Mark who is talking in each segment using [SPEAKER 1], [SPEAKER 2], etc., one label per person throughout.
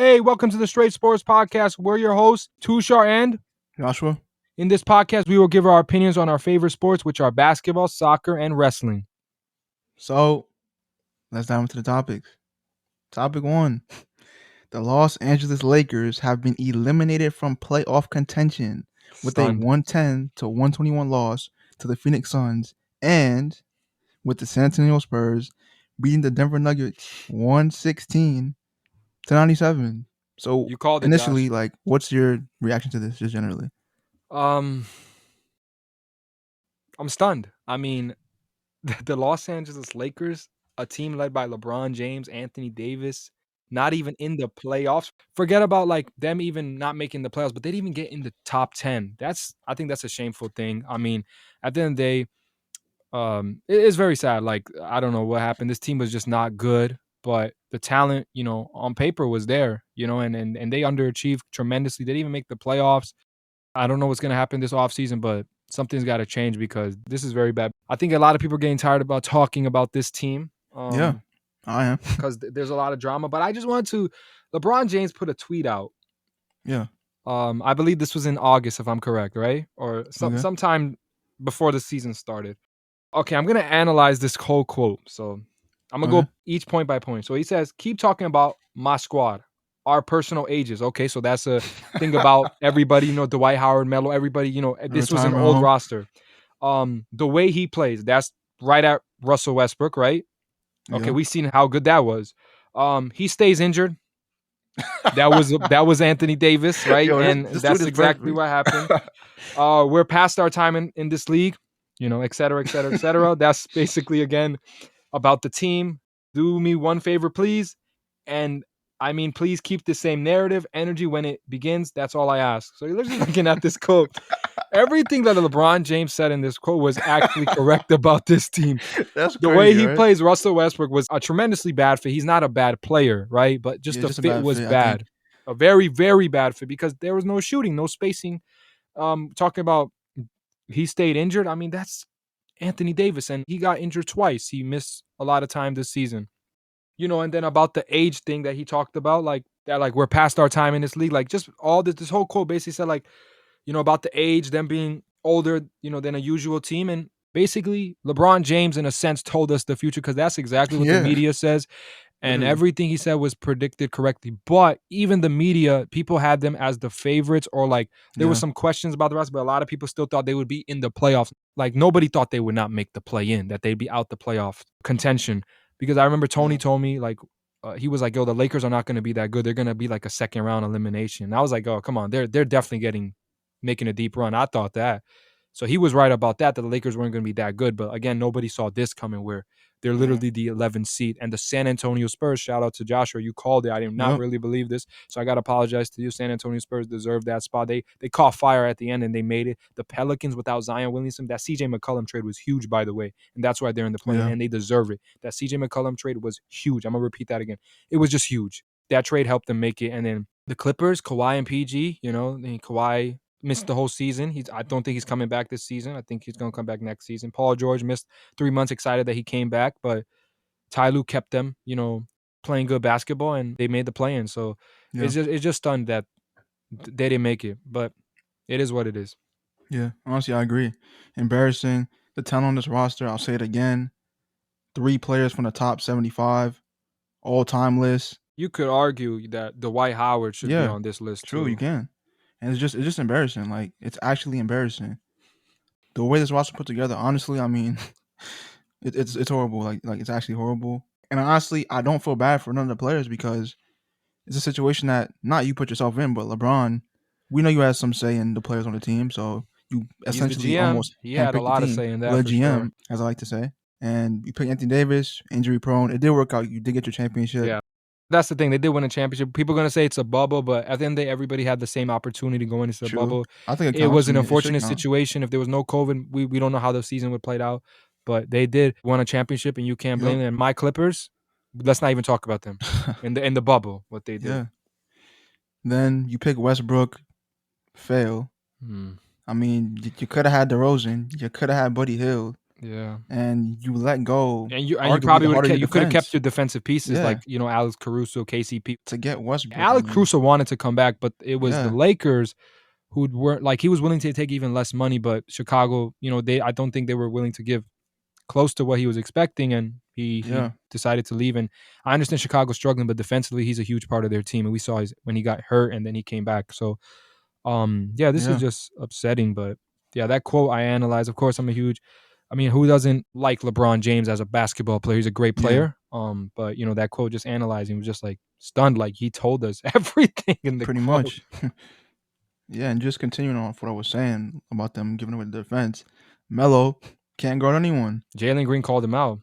[SPEAKER 1] Hey, welcome to the Straight Sports Podcast. We're your hosts, Tushar and
[SPEAKER 2] Joshua.
[SPEAKER 1] In this podcast, we will give our opinions on our favorite sports, which are basketball, soccer, and wrestling.
[SPEAKER 2] So, let's dive into the topics. Topic 1. The Los Angeles Lakers have been eliminated from playoff contention with a
[SPEAKER 1] Stunned.
[SPEAKER 2] 110-121 loss to the Phoenix Suns, and with the San Antonio Spurs beating the Denver Nuggets 116-97. So,
[SPEAKER 1] You called it,
[SPEAKER 2] initially,
[SPEAKER 1] Josh.
[SPEAKER 2] what's your reaction to this, just generally?
[SPEAKER 1] I'm stunned. I mean, the Los Angeles Lakers, a team led by LeBron James, Anthony Davis, not even in the playoffs. Forget about like them even not making the playoffs, but they didn't even get in the top 10. I think that's a shameful thing. I mean, at the end of the day, it is very sad. Like, I don't know what happened. This team was just not good, but the talent, on paper was there, and they underachieved tremendously. They didn't even make the playoffs. I don't know what's going to happen this offseason, but something's got to change because this is very bad. I think a lot of people are getting tired about talking about this team.
[SPEAKER 2] Yeah, I am.
[SPEAKER 1] Because there's a lot of drama, but I just wanted to, LeBron James put a tweet out.
[SPEAKER 2] Yeah.
[SPEAKER 1] I believe this was in August, if I'm correct, right? Or sometime before the season started. Okay, I'm going to analyze this whole quote. So I'm going to go each point by point. So he says, keep talking about my squad, our personal ages. Okay, so that's a thing about everybody, Dwight Howard, Melo, everybody, this was an old roster. The way he plays, that's right at Russell Westbrook, right? Okay, we've seen how good that was. He stays injured. That was Anthony Davis, right? And that's exactly what happened. We're past our time in this league, et cetera, et cetera, et cetera. That's basically, again, about the team. Do me one favor, please. And I mean, please keep the same narrative, energy when it begins. That's all I ask. So you're just looking at this quote. Everything that LeBron James said in this quote was actually correct about this team.
[SPEAKER 2] That's
[SPEAKER 1] the
[SPEAKER 2] crazy,
[SPEAKER 1] way he
[SPEAKER 2] right?
[SPEAKER 1] plays Russell Westbrook was a tremendously bad fit. He's not a bad player, right? But just the fit was bad. A very, very bad fit because there was no shooting, no spacing. Talking about he stayed injured. I mean, that's Anthony Davis, and he got injured twice. He missed a lot of time this season. And then about the age thing that he talked about, like that, like we're past our time in this league. Like just all this whole quote basically said like, about the age, them being older, than a usual team. And basically LeBron James, in a sense, told us the future because that's exactly what the media says. And everything he said was predicted correctly. But even the media, people had them as the favorites, or like there were some questions about the rest, but a lot of people still thought they would be in the playoffs. Like nobody thought they would not make the play-in, that they'd be out the playoff contention. Because I remember Tony told me, like, he was like, yo, the Lakers are not going to be that good. They're going to be like a second round elimination. And I was like, oh, come on. They're definitely making a deep run. I thought that. So he was right about that the Lakers weren't going to be that good. But again, nobody saw this coming where they're literally the 11th seed. And the San Antonio Spurs, shout out to Joshua, you called it. I did not really believe this. So I got to apologize to you. San Antonio Spurs deserve that spot. They caught fire at the end and they made it. The Pelicans without Zion Williamson, that CJ McCollum trade was huge, by the way. And that's why they're in the play and they deserve it. That CJ McCollum trade was huge. I'm going to repeat that again. It was just huge. That trade helped them make it. And then the Clippers, Kawhi and PG, Kawhi missed the whole season. I don't think he's coming back this season. I think he's going to come back next season. Paul George missed 3 months, excited that he came back, but Ty Lue kept them, playing good basketball, and they made the play-in. So it's just stunned that they didn't make it, but it is what it is.
[SPEAKER 2] Yeah, honestly, I agree. Embarrassing. The talent on this roster, I'll say it again, 3 players from the top 75, all-time list.
[SPEAKER 1] You could argue that Dwight Howard should be on this list
[SPEAKER 2] too.
[SPEAKER 1] True,
[SPEAKER 2] you can. And it's just embarrassing. Like, it's actually embarrassing. The way this roster put together, honestly, I mean, it's horrible. Like it's actually horrible. And honestly, I don't feel bad for none of the players because it's a situation that not you put yourself in, but LeBron, we know you had some say in the players on the team, so you essentially almost
[SPEAKER 1] had a lot of say in that.
[SPEAKER 2] The GM, as I like to say. And you pick Anthony Davis, injury prone. It did work out. You did get your championship.
[SPEAKER 1] Yeah. That's the thing. They did win a championship. People are going to say it's a bubble, but at the end of the day, everybody had the same opportunity going into the bubble.
[SPEAKER 2] I think
[SPEAKER 1] it was an unfortunate situation. If there was no COVID, we don't know how the season would play out. But they did win a championship, and you can't blame them. And my Clippers, let's not even talk about them in the bubble, what they did.
[SPEAKER 2] Yeah. Then you pick Westbrook, fail. I mean, you could have had Derozan. You could have had Buddy Hield.
[SPEAKER 1] Yeah.
[SPEAKER 2] And you let go.
[SPEAKER 1] And you
[SPEAKER 2] Arguably,
[SPEAKER 1] probably
[SPEAKER 2] the harder your
[SPEAKER 1] you could have kept
[SPEAKER 2] defense.
[SPEAKER 1] your defensive pieces
[SPEAKER 2] Yeah.
[SPEAKER 1] like, Alex Caruso, KCP.
[SPEAKER 2] To get Westbrook, I
[SPEAKER 1] Alex
[SPEAKER 2] mean,
[SPEAKER 1] Caruso wanted to come back, but it was the
[SPEAKER 2] yeah.
[SPEAKER 1] Lakers who were like, he was willing to take even less money, but Chicago, I don't think they were willing to give close to what he was expecting, and he decided to leave. And I understand Chicago's struggling, but defensively, he's a huge part of their team. And we saw when he got hurt, and then he came back. So, this is just upsetting. But yeah, that quote I analyzed. Of course, who doesn't like LeBron James as a basketball player? He's a great player. But that quote, just analyzing, was just like stunned. Like, he told us everything in the
[SPEAKER 2] Pretty
[SPEAKER 1] quote.
[SPEAKER 2] much. Yeah, and just continuing on what I was saying about them giving away the defense, Melo can't guard anyone.
[SPEAKER 1] Jalen Green called him out.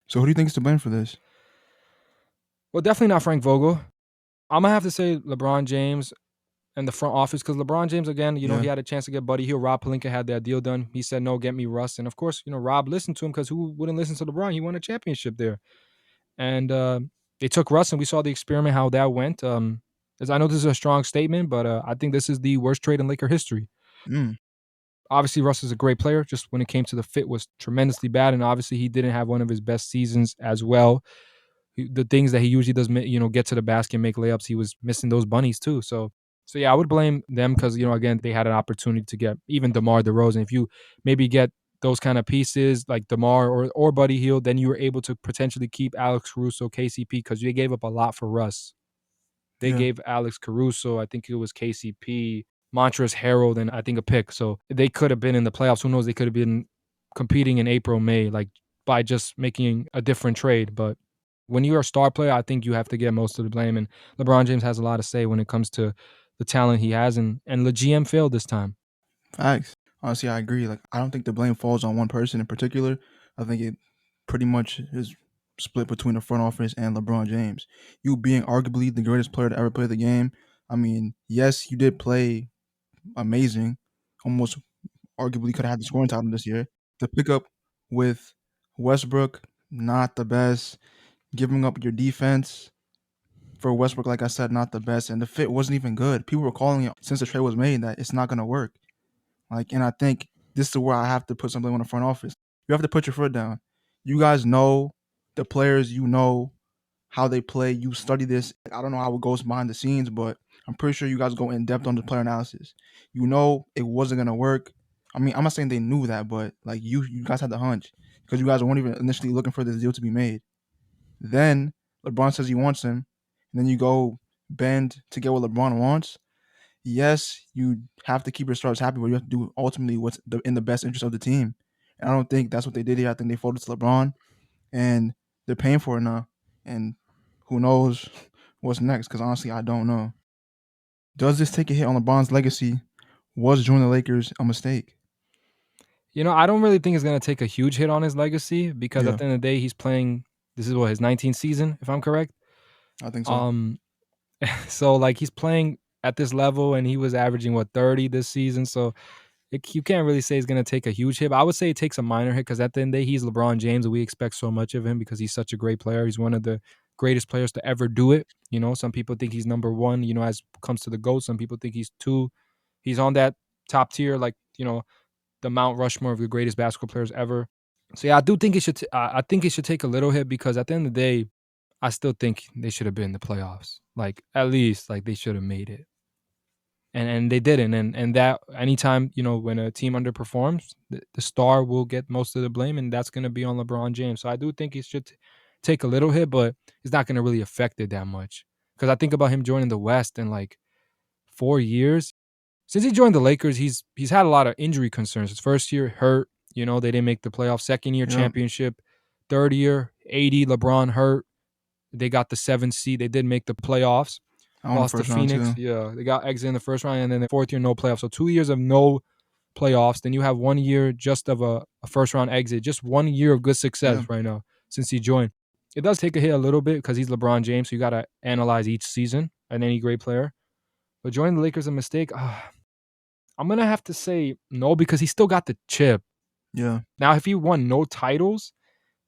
[SPEAKER 2] So who do you think is to blame for this?
[SPEAKER 1] Well, definitely not Frank Vogel. I'm gonna have to say LeBron James and the front office, because LeBron James, again, he had a chance to get Buddy Hield. Rob Pelinka had that deal done. He said, no, get me Russ. And of course, Rob listened to him, because who wouldn't listen to LeBron? He won a championship there. And they took Russ, and we saw the experiment, how that went. As I know this is a strong statement, but I think this is the worst trade in Laker history. Obviously, Russ is a great player. Just when it came to the fit was tremendously bad. And obviously, he didn't have one of his best seasons as well. The things that he usually does, get to the basket, make layups, he was missing those bunnies too. So yeah, I would blame them, because, again, they had an opportunity to get even Demar Derozan. If you maybe get those kind of pieces like Demar or Buddy Hield, then you were able to potentially keep Alex Caruso, KCP, because they gave up a lot for Russ. They gave Alex Caruso, I think it was KCP, Montrezl Harrell, and I think a pick. So they could have been in the playoffs. Who knows? They could have been competing in April, May, like by just making a different trade. But when you're a star player, I think you have to get most of the blame. And LeBron James has a lot to say when it comes to the talent he has. And the GM failed this time.
[SPEAKER 2] Facts. Honestly, I agree. Like, I don't think the blame falls on one person in particular. I think it pretty much is split between the front office and LeBron James. You being arguably the greatest player to ever play the game. I mean, yes, you did play amazing. Almost arguably could have had the scoring title this year. The pickup with Westbrook, not the best. Giving up your defense for Westbrook, like I said, not the best. And the fit wasn't even good. People were calling it since the trade was made that it's not going to work. And I think this is where I have to put something on the front office. You have to put your foot down. You guys know the players, how they play. You study this. I don't know how it goes behind the scenes, but I'm pretty sure you guys go in depth on the player analysis. You know it wasn't gonna work. I mean, I'm not saying they knew that, but like you guys had the hunch, because you guys weren't even initially looking for this deal to be made. Then LeBron says he wants him, and then you go bend to get what LeBron wants. Yes, you have to keep your stars happy, but you have to do ultimately what's in the best interest of the team. And I don't think that's what they did here. I think they folded to LeBron, and they're paying for it now. And who knows what's next? Because honestly, I don't know. Does this take a hit on LeBron's legacy? Was joining the Lakers a mistake?
[SPEAKER 1] I don't really think it's going to take a huge hit on his legacy, because at the end of the day, he's playing, this is his 19th season, if I'm correct.
[SPEAKER 2] I think so.
[SPEAKER 1] So like, he's playing at this level, and he was averaging 30 this season. So you can't really say it's going to take a huge hit. But I would say it takes a minor hit, because at the end of the day, he's LeBron James, and we expect so much of him because he's such a great player. He's one of the greatest players to ever do it. Some people think he's number one, as it comes to the GOAT. Some people think he's two. He's on that top tier, like, the Mount Rushmore of the greatest basketball players ever. So yeah, I do think it should. I think it should take a little hit, because at the end of the day, I still think they should have been in the playoffs. Like, at least, like, they should have made it, and they didn't. And that anytime, when a team underperforms, the star will get most of the blame, and that's going to be on LeBron James. So I do think it should take a little hit, but it's not going to really affect it that much, because I think about him joining the West in like 4 years. Since he joined the Lakers, he's had a lot of injury concerns. His first year hurt, they didn't make the playoffs. Second year championship. Third year, 80, LeBron hurt. They got the 7th seed. They did make the playoffs. Lost to Phoenix. Yeah, they got exited in the first round, and then the fourth year, no playoffs. So 2 years of no playoffs. Then you have 1 year just of a first round exit. Just 1 year of good success right now since he joined. It does take a hit a little bit, because he's LeBron James, so you got to analyze each season and any great player. But joining the Lakers a mistake? I'm going to have to say no, because he still got the chip.
[SPEAKER 2] Yeah.
[SPEAKER 1] Now, if he won no titles,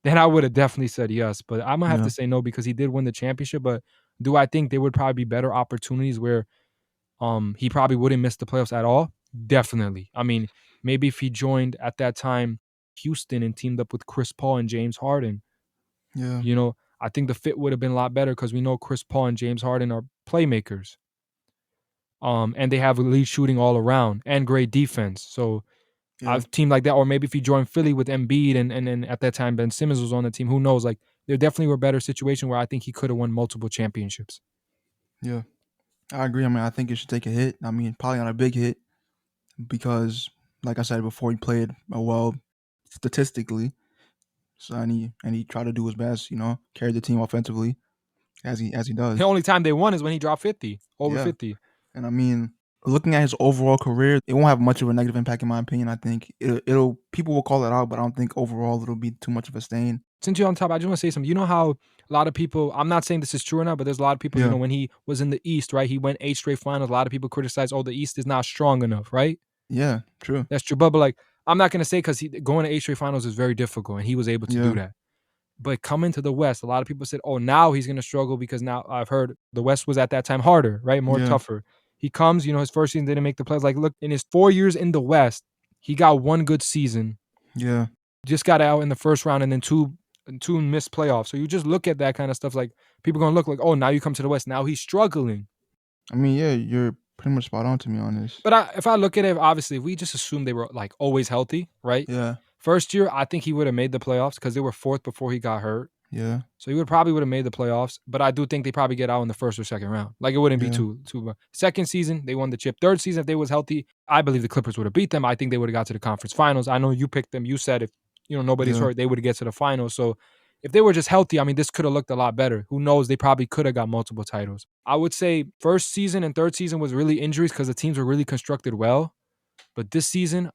[SPEAKER 1] then I would have definitely said yes. But I'm going to have to say no, because he did win the championship. But do I think there would probably be better opportunities where he probably wouldn't miss the playoffs at all? Definitely. I mean, maybe if he joined at that time Houston and teamed up with Chris Paul and James Harden.
[SPEAKER 2] Yeah.
[SPEAKER 1] You know, I think the fit would have been a lot better because we know Chris Paul and James Harden are playmakers. And they have elite shooting all around and great defense. So I've teamed like that. Or maybe if you join Philly with Embiid and at that time Ben Simmons was on the team, who knows? Like there definitely were better situation where I think he could have won multiple championships.
[SPEAKER 2] Yeah. I agree. I mean, I think it should take a hit. I mean, probably not a big hit because, like I said before, he played well statistically. So and he tried to do his best, carry the team offensively as he does.
[SPEAKER 1] The only time they won is when he dropped 50, over 50.
[SPEAKER 2] And I mean, looking at his overall career, it won't have much of a negative impact in my opinion. I think it'll people will call it out, but I don't think overall it'll be too much of a stain.
[SPEAKER 1] Since you're on top, I just want to say something. You know how a lot of people, I'm not saying this is true or not, but there's a lot of people, when he was in the East, right? He went 8 straight finals. A lot of people criticize, the East is not strong enough, right?
[SPEAKER 2] Yeah, true.
[SPEAKER 1] That's true. But like, I'm not going to say because going to 8 straight finals is very difficult, and he was able to do that. But coming to the West, a lot of people said, now he's going to struggle because now I've heard the West was at that time harder, right? More tougher. He comes, his first season didn't make the playoffs. Like, look, in his 4 years in the West, he got 1 good season.
[SPEAKER 2] Yeah.
[SPEAKER 1] Just got out in the first round and then two missed playoffs. So you just look at that kind of stuff. Like, people going to look like, now you come to the West. Now he's struggling.
[SPEAKER 2] I mean, yeah, you're pretty much spot on, to be honest.
[SPEAKER 1] But if I look at it, obviously, if we just assume they were like always healthy, right?
[SPEAKER 2] Yeah.
[SPEAKER 1] First year, I think he would have made the playoffs because they were 4th before he got hurt.
[SPEAKER 2] Yeah.
[SPEAKER 1] So he probably would have made the playoffs, but I do think they probably get out in the first or second round. Like it wouldn't be too. Second season, they won the chip. Third season, if they was healthy, I believe the Clippers would have beat them. I think they would have got to the conference finals. I know you picked them. You said if nobody's hurt, they would have get to the finals. So if they were just healthy, I mean, this could have looked a lot better. Who knows? They probably could have got multiple titles. I would say first season and third season was really injuries because the teams were really constructed well. But this season,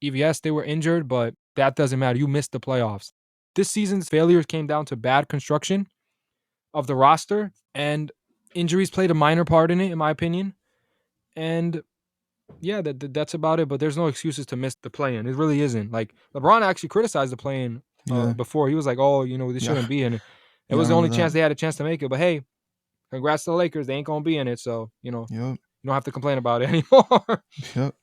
[SPEAKER 1] yes, they were injured, but that doesn't matter. You missed the playoffs. This season's failures came down to bad construction of the roster, and injuries played a minor part in it, in my opinion. And yeah, that's about it. But there's no excuses to miss the play-in. It really isn't. Like LeBron actually criticized the play-in before. He was like, this shouldn't be in it. It was the only chance they had a chance to make it. But hey, congrats to the Lakers. They ain't gonna be in it, so you don't have to complain about it anymore.
[SPEAKER 2] Yep.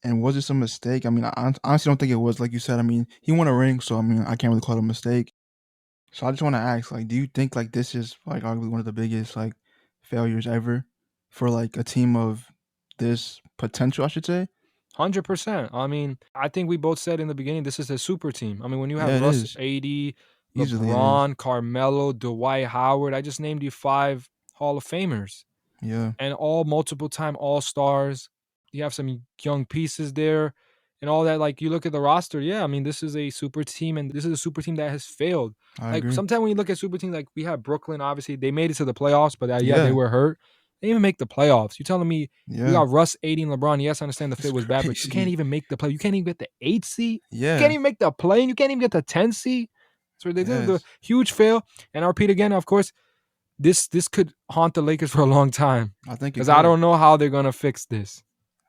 [SPEAKER 2] And was this a mistake? I mean, I honestly don't think it was. Like you said, I mean, he won a ring, so I mean, I can't really call it a mistake. So I just want to ask, like, do you think like this is like arguably one of the biggest like failures ever for like a team of this potential, I should say?
[SPEAKER 1] 100%. I mean, I think we both said in the beginning this is a super team. I mean, when you have Russ, AD, LeBron, Carmelo, Dwight Howard, I just named you 5 Hall of Famers.
[SPEAKER 2] Yeah.
[SPEAKER 1] And all multiple-time All-Stars. You have some young pieces there and all that. Like, you look at the roster, I mean, this is a super team, and this is a super team that has failed.
[SPEAKER 2] I agree.
[SPEAKER 1] Sometimes when you look at super teams, like we have Brooklyn, obviously, they made it to the playoffs, but they were hurt. They didn't even make the playoffs. You're telling me we got Russ, AD, and LeBron. Yes, I understand the fit was bad, but you can't even make the play. You can't even get the 8th seed.
[SPEAKER 2] Yeah.
[SPEAKER 1] You can't even make the play. You can't even get the 10th seed. So they did the huge fail. And I repeat again, of course, this could haunt the Lakers for a long time.
[SPEAKER 2] I think
[SPEAKER 1] because I don't know how they're gonna fix this.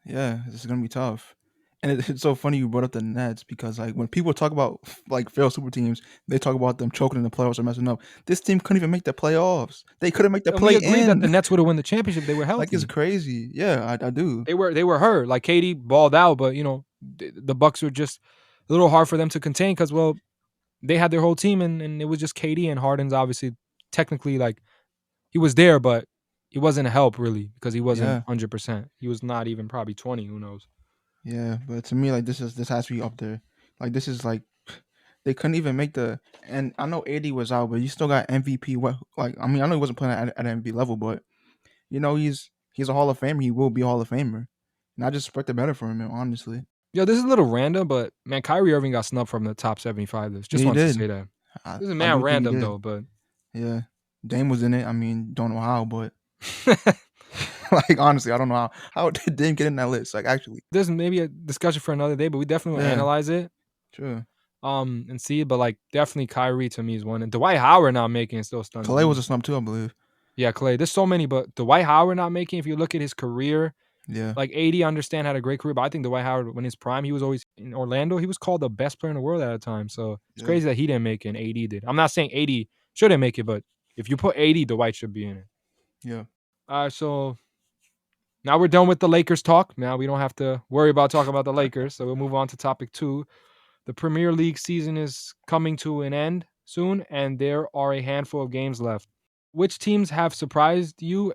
[SPEAKER 2] Yeah, this is gonna be tough. And it's so funny you brought up the Nets because like when people talk about like failed super teams, they talk about them choking in the playoffs or messing up. This team couldn't even make the playoffs. They couldn't make the play-in.
[SPEAKER 1] We agree that the Nets would have won the championship. They were healthy.
[SPEAKER 2] Like it's crazy. Yeah, I do.
[SPEAKER 1] They were hurt. Like KD balled out, but the Bucks were just a little hard for them to contain because they had their whole team and it was just KD, and Harden's obviously technically like he was there, but he wasn't a help really because he wasn't 100%. He was not even probably 20. Who knows?
[SPEAKER 2] Yeah, but to me, like this has to be up there. Like this is like they couldn't even make the. And I know AD was out, but you still got MVP. Like I mean, I know he wasn't playing at MVP level, but he's a Hall of Famer. He will be a Hall of Famer, and I just expect it better for him, honestly.
[SPEAKER 1] Yo, this is a little random, but man, Kyrie Irving got snubbed from the top 75 list. Just wanted to say that. This is mad random though, but
[SPEAKER 2] yeah, Dame was in it. I mean, don't know how, but. Like honestly, I don't know how did Dame get in that list. Like actually,
[SPEAKER 1] there's maybe a discussion for another day, but we definitely will analyze it.
[SPEAKER 2] Sure.
[SPEAKER 1] And see, but like definitely Kyrie to me is one, and Dwight Howard not making it still stunning.
[SPEAKER 2] Clay was a snub too, I believe.
[SPEAKER 1] Yeah, Clay. There's so many, but Dwight Howard not making. If you look at his career, like AD, understand had a great career, but I think Dwight Howard, when his prime, he was always in Orlando. He was called the best player in the world at a time. So it's crazy that he didn't make it and AD did. I'm not saying AD shouldn't make it, but if you put AD, Dwight should be in it.
[SPEAKER 2] Yeah.
[SPEAKER 1] All right, so. Now we're done with the Lakers talk. Now we don't have to worry about talking about the Lakers. So we'll move on to topic 2. The Premier League season is coming to an end soon, and there are a handful of games left. Which teams have surprised you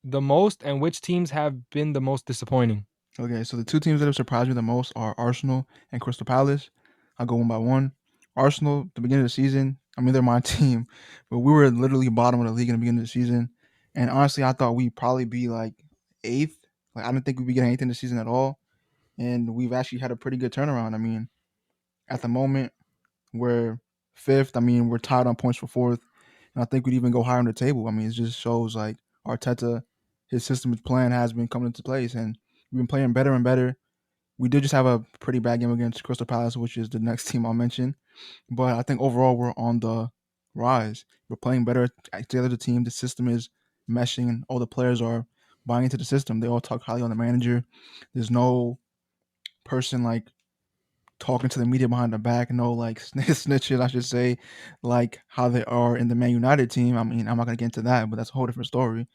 [SPEAKER 1] the most, and which teams have been the most disappointing?
[SPEAKER 2] Okay, so the two teams that have surprised me the most are Arsenal and Crystal Palace. I'll go one by one. Arsenal, the beginning of the season, I mean, they're my team, but we were literally bottom of the league in the beginning of the season. And honestly, I thought we'd probably be like eighth. Like, I didn't think we'd be getting anything this season at all. And we've actually had a pretty good turnaround. I mean, at the moment, we're fifth. I mean, we're tied on points for fourth. And I think we'd even go higher on the table. I mean, it just shows like Arteta, his system, his plan has been coming into place. And we've been playing better and better. We did just have a pretty bad game against Crystal Palace, which is the next team I'll mention. But I think overall we're on the rise. We're playing better together as a team. The system is meshing, and all the players are buying into the system. They all talk highly on the manager. There's no person like talking to the media behind the back. No like snitches, I should say, like how they are in the Man United team. I mean, I'm not gonna get into that, but that's a whole different story.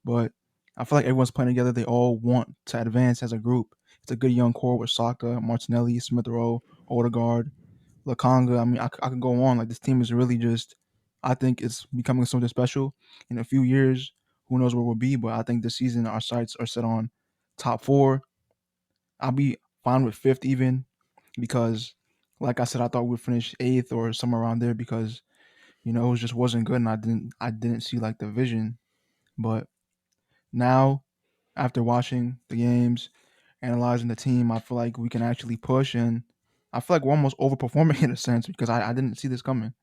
[SPEAKER 2] But I feel like everyone's playing together. They all want to advance as a group. It's a good young core with Saka, Martinelli, Smith Rowe, Odegaard, Lakanga. I mean, I could go on. Like this team is really just. I think it's becoming something special. In a few years, who knows where we'll be? But I think this season our sights are set on top four. I'll be fine with fifth even because, like I said, I thought we'd finish eighth or somewhere around there because it just wasn't good and I didn't see like the vision. But now, after watching the games, analyzing the team, I feel like we can actually push, and I feel like we're almost overperforming in a sense because I didn't see this coming.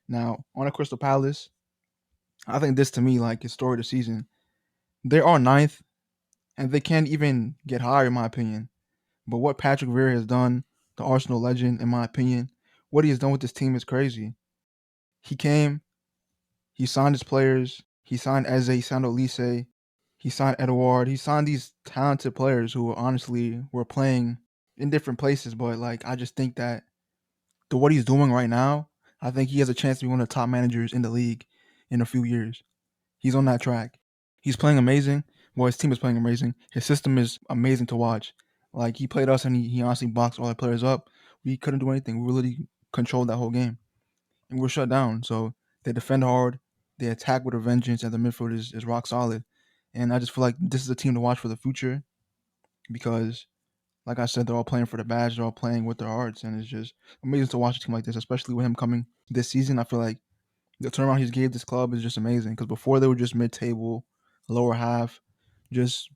[SPEAKER 2] Now, on a Crystal Palace, I think this to me, like, is story of the season. They are ninth, and they can't even get higher, in my opinion. But what Patrick Vieira has done, the Arsenal legend, in my opinion, what he has done with this team is crazy. He came, he signed his players, he signed Eze, he signed Olise, he signed Edouard. He signed these talented players who honestly were playing in different places. But like, I just think that what he's doing right now, I think he has a chance to be one of the top managers in the league in a few years. He's on that track. He's playing amazing. Well, his team is playing amazing. His system is amazing to watch. Like he played us and he honestly boxed all the players up. We couldn't do anything. We really controlled that whole game. And we're shut down. So they defend hard. They attack with a vengeance, and the midfield is rock solid. And I just feel like this is a team to watch for the future because, like I said, they're all playing for the badge. They're all playing with their hearts, and it's just amazing to watch a team like this, especially with him coming this season. I feel like the turnaround he's gave this club is just amazing because before they were just mid-table, lower half, just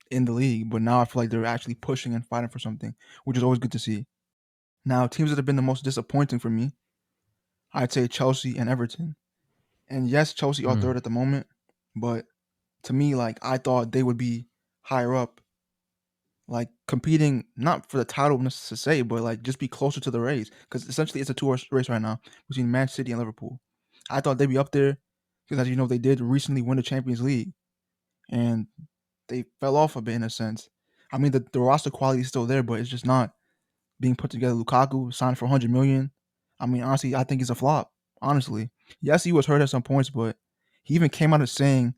[SPEAKER 2] in the league. But now I feel like they're actually pushing and fighting for something, which is always good to see. Now, teams that have been the most disappointing for me, I'd say Chelsea and Everton. And yes, Chelsea are
[SPEAKER 1] Mm.
[SPEAKER 2] third at the moment, but to me, like I thought they would be higher up, like competing not for the title to say, but like just be closer to the race because essentially it's a two-horse race right now between Man City and Liverpool. I thought they'd be up there because, as you know, they did recently win the Champions League, and they fell off a bit in a sense. I mean, the roster quality is still there, but it's just not being put together. Lukaku signed for 100 million. I mean, honestly, I think he's a flop. Honestly, yes, he was hurt at some points, but he even came out of saying,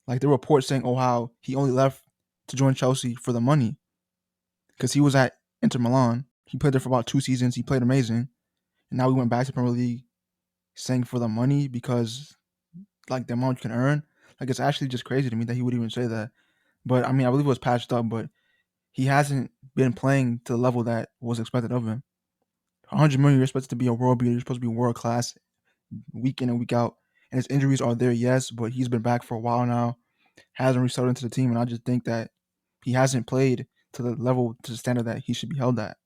[SPEAKER 2] like the report saying, oh, how he only left to join Chelsea for the money because he was at Inter Milan. He played there for about 2 seasons. He played amazing, and now he went back to Premier League, saying for the money because like the amount you can earn. Like it's actually just crazy to me that he would even say that. But I mean, I believe it was patched up, but he hasn't been playing to the level that was expected of him. 100 million, you're expected to be a world beater. You're supposed to be world class week in and week out. And his injuries are there, yes, but he's been back for a while now. Hasn't resettled into the team, and I just think that he hasn't played to the level, to the standard that he should be held at.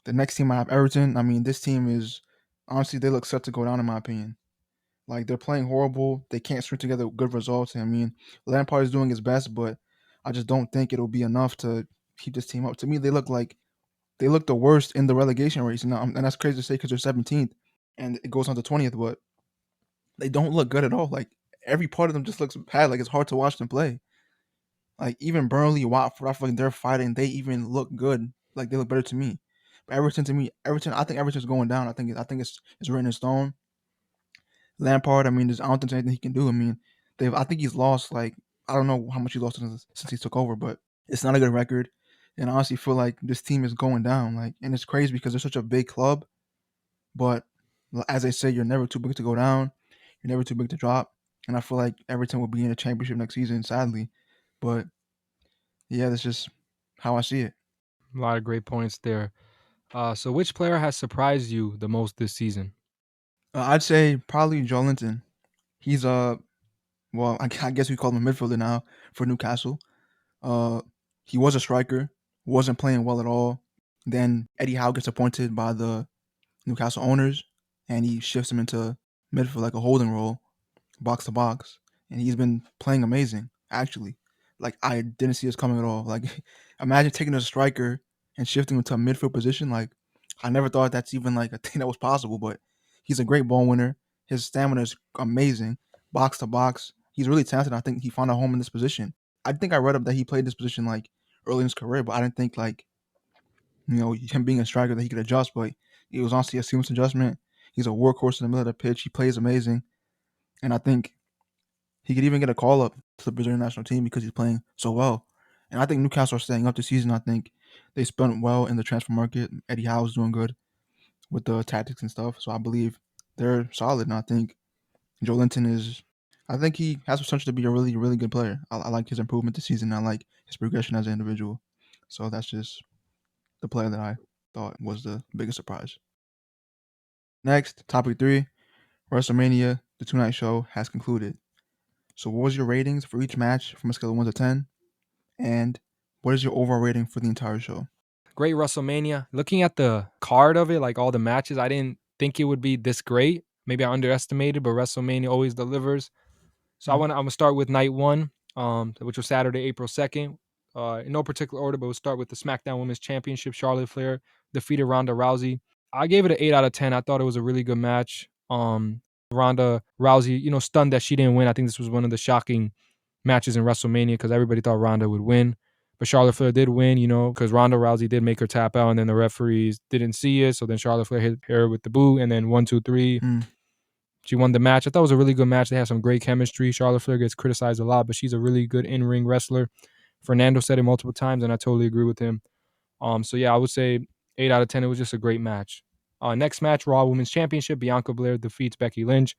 [SPEAKER 2] The next team I have Everton. I mean, this team is honestly they look set to go down in my opinion. Like they're playing horrible. They can't string together good results. I mean, Lampard is doing his best, but I just don't think it'll be enough to keep this team up. To me, they look the worst in the relegation race, and that's crazy to say because they're 17th and it goes on to 20th, but they don't look good at all. Like every part of them just looks bad. Like it's hard to watch them play. Like even Burnley, Watford, I feel like they're fighting. They even look good. Like they look better to me. But Everton, to me, Everton, I think Everton's going down. I think it's written in stone. Lampard, I mean, I don't think there's anything he can do. I mean, I think he's lost like I don't know how much he lost since he took over, but it's not a good record. And I honestly feel like this team is going down. Like, and it's crazy because they're such a big club. But as I say, you're never too big to go down. You're never too big to drop. And I feel like Everton will be in a championship next season, sadly. But yeah, that's just how I see it.
[SPEAKER 1] A lot of great points there. So which player has surprised you the most this season?
[SPEAKER 2] I'd say probably Joe Linton. He's well, I guess we call him a midfielder now for Newcastle. Uh, he was a striker, wasn't playing well at all. Then Eddie Howe gets appointed by the Newcastle owners, and he shifts him into midfield like a holding role, box to box, and he's been playing amazing. Actually, like I didn't see this coming at all. Like, imagine taking a striker and shifting him to a midfield position. Like, I never thought that's even like a thing that was possible. But he's a great ball winner. His stamina is amazing, box to box. He's really talented. I think he found a home in this position. I think I read up that he played this position like early in his career, but I didn't think like him being a striker that he could adjust. But it was honestly a seamless adjustment. He's a workhorse in the middle of the pitch. He plays amazing, and I think he could even get a call up to the Brazilian national team because he's playing so well. And I think Newcastle are staying up this season. I think they spent well in the transfer market. Eddie Howe's doing good with the tactics and stuff. So I believe they're solid. And I think Joe Linton I think he has potential to be a really, really good player. I like his improvement this season. I like his progression as an individual. So that's just the player that I thought was the biggest surprise. Next, topic 3, WrestleMania, the two-night show, has concluded. So what was your ratings for each match from a scale of 1 to 10? And what is your overall rating for the entire show?
[SPEAKER 1] Great WrestleMania. Looking at the card of it, like all the matches, I didn't think it would be this great. Maybe I underestimated, but WrestleMania always delivers. So I'm gonna start with night 1, which was Saturday, April 2nd. In no particular order, but we'll start with the SmackDown Women's Championship. Charlotte Flair defeated Ronda Rousey. I gave it an 8 out of 10. I thought it was a really good match. Ronda Rousey, stunned that she didn't win. I think this was one of the shocking matches in WrestleMania because everybody thought Ronda would win. But Charlotte Flair did win, because Ronda Rousey did make her tap out, and then the referees didn't see it. So then Charlotte Flair hit her with the boot, and then 1, 2, 3. She won the match. I thought it was a really good match. They had some great chemistry. Charlotte Flair gets criticized a lot, but she's a really good in-ring wrestler. Fernando said it multiple times, and I totally agree with him. So yeah, I would say 8 out of 10. It was just a great match. Next match, Raw Women's Championship. Bianca Belair defeats Becky Lynch.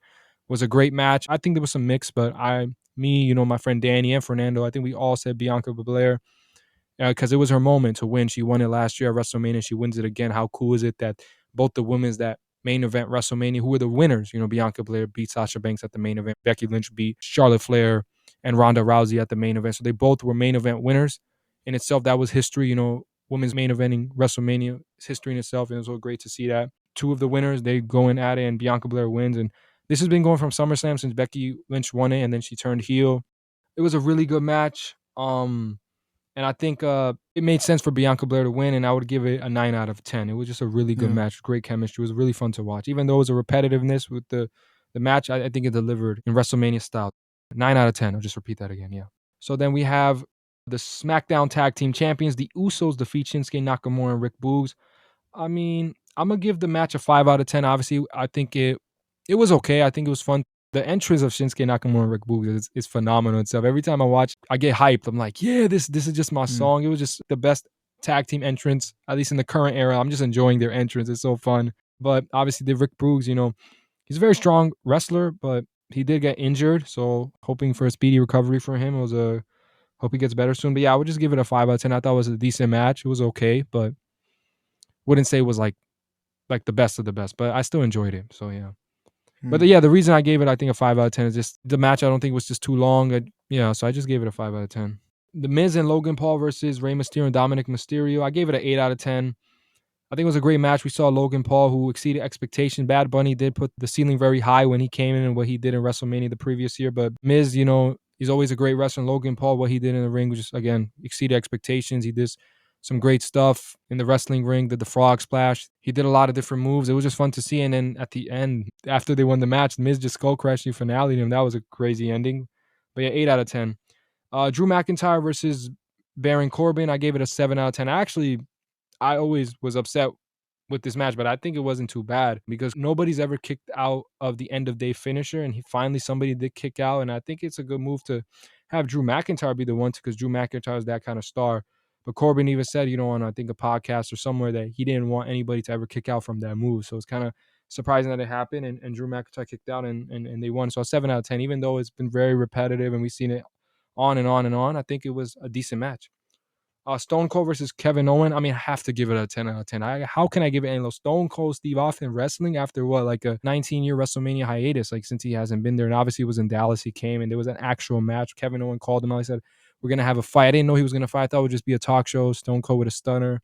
[SPEAKER 1] Was a great match. I think there was some mix, but my friend Danny and Fernando, I think we all said Bianca Belair because it was her moment to win. She won it last year at WrestleMania. She wins it again. How cool is it that both the women's that main event WrestleMania, who were the winners, Bianca Belair beat Sasha Banks at the main event. Becky Lynch beat Charlotte Flair and Ronda Rousey at the main event. So they both were main event winners. In itself, that was history. Women's main eventing WrestleMania is history in itself, and it was so great to see that. Two of the winners, they go in at it, and Bianca Belair wins. And this has been going from SummerSlam since Becky Lynch won it, and then she turned heel. It was a really good match. And I think it made sense for Bianca Belair to win, and I would give it a 9 out of 10. It was just a really good match, great chemistry. It was really fun to watch. Even though it was a repetitiveness with the match, I think it delivered in WrestleMania style. 9 out of 10. I'll just repeat that again, yeah. So then we have the SmackDown Tag Team Champions. The Usos defeat Shinsuke Nakamura and Rick Boogs. I mean, I'm going to give the match a 5 out of 10. Obviously, I think it was okay. I think it was fun. The entrance of Shinsuke Nakamura and Rick Boogs is phenomenal itself. Every time I watch, I get hyped. I'm like, yeah, this is just my song. It was just the best tag team entrance, at least in the current era. I'm just enjoying their entrance. It's so fun. But obviously, the Rick Boogs, he's a very strong wrestler, but he did get injured. So hoping for a speedy recovery for him. Hope he gets better soon. But yeah, I would just give it a 5 out of 10. I thought it was a decent match. It was okay, but wouldn't say it was like the best of the best. But I still enjoyed it. So yeah. But the reason I gave it, I think, a 5 out of 10 is just the match. I don't think was just too long. So I just gave it a 5 out of 10. The Miz and Logan Paul versus Rey Mysterio and Dominic Mysterio. I gave it an 8 out of 10. I think it was a great match. We saw Logan Paul, who exceeded expectation. Bad Bunny did put the ceiling very high when he came in and what he did in WrestleMania the previous year. But Miz, he's always a great wrestler. Logan Paul, what he did in the ring was just, again, exceeded expectations. He did some great stuff in the wrestling ring, did the frog splash. He did a lot of different moves. It was just fun to see. And then at the end, after they won the match, Miz just skull crashed the finale to him. That was a crazy ending. But yeah, 8 out of 10. Drew McIntyre versus Baron Corbin. I gave it a 7 out of 10. I always was upset with this match, but I think it wasn't too bad because nobody's ever kicked out of the end of day finisher, and finally somebody did kick out, and I think it's a good move to have Drew McIntyre be the one because Drew McIntyre is that kind of star. But Corbin even said, on I think a podcast or somewhere that he didn't want anybody to ever kick out from that move. So it's kind of surprising that it happened, and Drew McIntyre kicked out and they won. So 7 out of 10, even though it's been very repetitive and we've seen it on and on and on, I think it was a decent match. Stone Cold versus Kevin Owens. I mean, I have to give it a 10 out of 10. How can I give it any low? Stone Cold Steve Austin wrestling after what, like a 19-year WrestleMania hiatus, like since he hasn't been there. And obviously it was in Dallas. He came and there was an actual match. Kevin Owens called him out. He said, we're going to have a fight. I didn't know he was going to fight. I thought it would just be a talk show. Stone Cold with a stunner.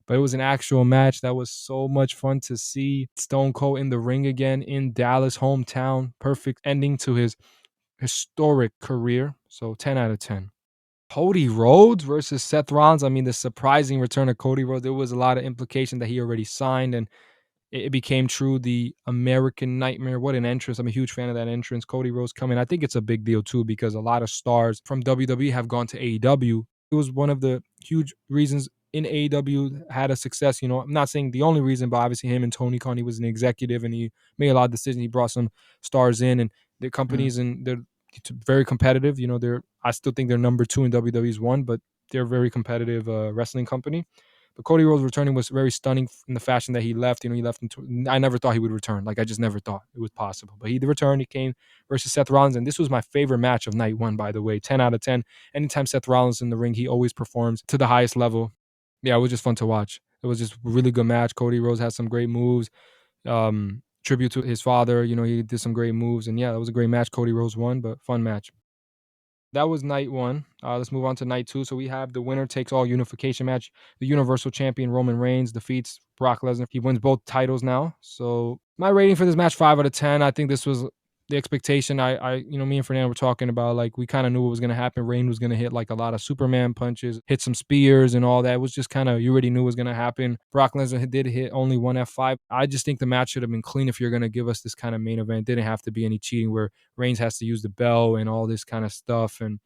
[SPEAKER 1] But it was an actual match. That was so much fun to see. Stone Cold in the ring again in Dallas, hometown. Perfect ending to his historic career. So 10 out of 10. Cody Rhodes versus Seth Rollins. I mean, the surprising return of Cody Rhodes. There was a lot of implication that he already signed, and it became true. The American Nightmare. What an entrance. I'm a huge fan of that entrance. Cody Rhodes coming. I think it's a big deal, too, because a lot of stars from WWE have gone to AEW. It was one of the huge reasons in AEW had a success. I'm not saying the only reason, but obviously him and Tony Khan, he was an executive, and he made a lot of decisions. He brought some stars in, and the companies, and they're very competitive. I still think they're number 2 in WWE's 1, but they're a very competitive wrestling company. But Cody Rhodes returning was very stunning in the fashion that he left. He left. I never thought he would return. Like, I just never thought it was possible. But he did return. He came versus Seth Rollins, and this was my favorite match of night 1, by the way. 10 out of 10. Anytime Seth Rollins in the ring, he always performs to the highest level. Yeah, it was just fun to watch. It was just a really good match. Cody Rhodes had some great moves. Tribute to his father. He did some great moves. And yeah, that was a great match. Cody Rhodes won, but fun match. That was night 1. Let's move on to night 2. So we have the winner takes all unification match. The Universal Champion Roman Reigns defeats Brock Lesnar. He wins both titles now. So my rating for this match, 5 out of 10. I think this was the expectation. Me and Fernando were talking about, like, we kind of knew what was going to happen. Reigns was going to hit like a lot of Superman punches, hit some spears and all that. It was just kind of, you already knew what was going to happen. Brock Lesnar did hit only one F5. I just think the match should have been clean if you're going to give us this kind of main event. It didn't have to be any cheating where Reigns has to use the bell and all this kind of stuff. And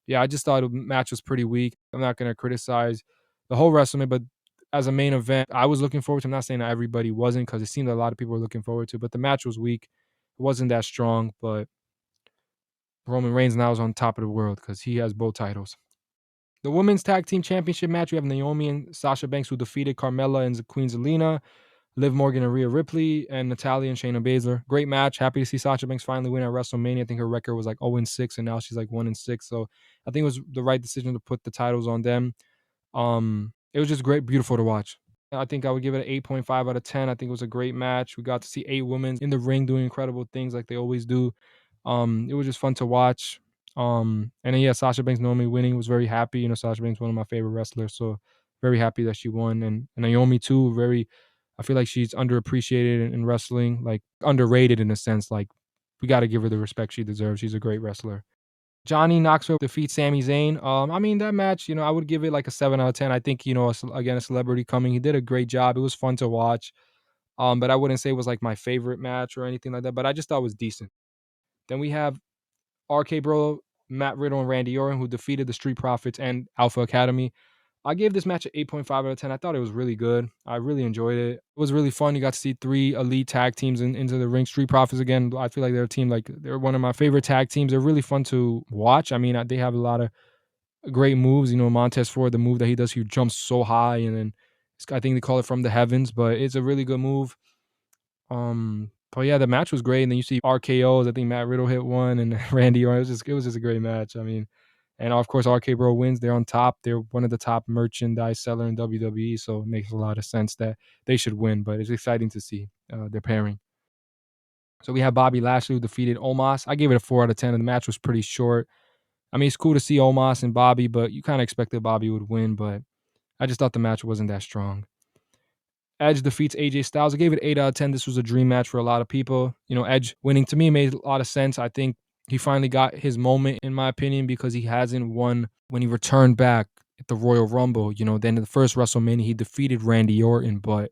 [SPEAKER 1] yeah, I just thought the match was pretty weak. I'm not going to criticize the whole WrestleMania, but as a main event, I was looking forward to. I'm not saying that everybody wasn't, because it seemed a lot of people were looking forward to, but the match was weak. It wasn't that strong, but Roman Reigns now is on top of the world because he has both titles. The Women's Tag Team Championship match, we have Naomi and Sasha Banks, who defeated Carmella and Queen Zelina, Liv Morgan and Rhea Ripley, and Natalya and Shayna Baszler. Great match. Happy to see Sasha Banks finally win at WrestleMania. I think her record was like 0-6, and now she's like 1-6. So I think it was the right decision to put the titles on them. It was just great, beautiful to watch. I think I would give it an 8.5 out of 10. I think it was a great match. We got to see 8 women in the ring doing incredible things like they always do. It was just fun to watch. And then, yeah, Sasha Banks normally winning, was very happy. Sasha Banks, one of my favorite wrestlers, so very happy that she won. And Naomi too, I feel like she's underappreciated in wrestling, like underrated in a sense. Like, we got to give her the respect she deserves. She's a great wrestler. Johnny Knoxville defeats Sami Zayn. I mean, that match, I would give it like a 7 out of 10. I think, again, a celebrity coming. He did a great job. It was fun to watch. But I wouldn't say it was like my favorite match or anything like that, but I just thought it was decent. Then we have RK Bro, Matt Riddle, and Randy Orton, who defeated the Street Profits and Alpha Academy. I gave this match an 8.5 out of 10. I thought it was really good. I really enjoyed it. It was really fun. You got to see 3 elite tag teams into the ring. Street Profits, again, I feel like they're a team, like, they're one of my favorite tag teams. They're really fun to watch. I mean, they have a lot of great moves. Montez Ford, the move that he does, he jumps so high, and then I think they call it from the heavens, but it's a really good move. But yeah, the match was great. And then you see RKOs. I think Matt Riddle hit one, and Randy Orton. It was just a great match. I mean, and of course, RK Bro wins. They're on top. They're one of the top merchandise seller in WWE, so it makes a lot of sense that they should win. But it's exciting to see their pairing. So we have Bobby Lashley, who defeated Omos. I gave it a 4 out of 10, and the match was pretty short. I mean, it's cool to see Omos and Bobby, but you kind of expected Bobby would win, but I just thought the match wasn't that strong. Edge defeats AJ Styles. I gave it 8 out of 10. This was a dream match for a lot of people. Edge winning to me made a lot of sense. I think he finally got his moment, in my opinion, because he hasn't won when he returned back at the Royal Rumble. Then in the first WrestleMania, he defeated Randy Orton, but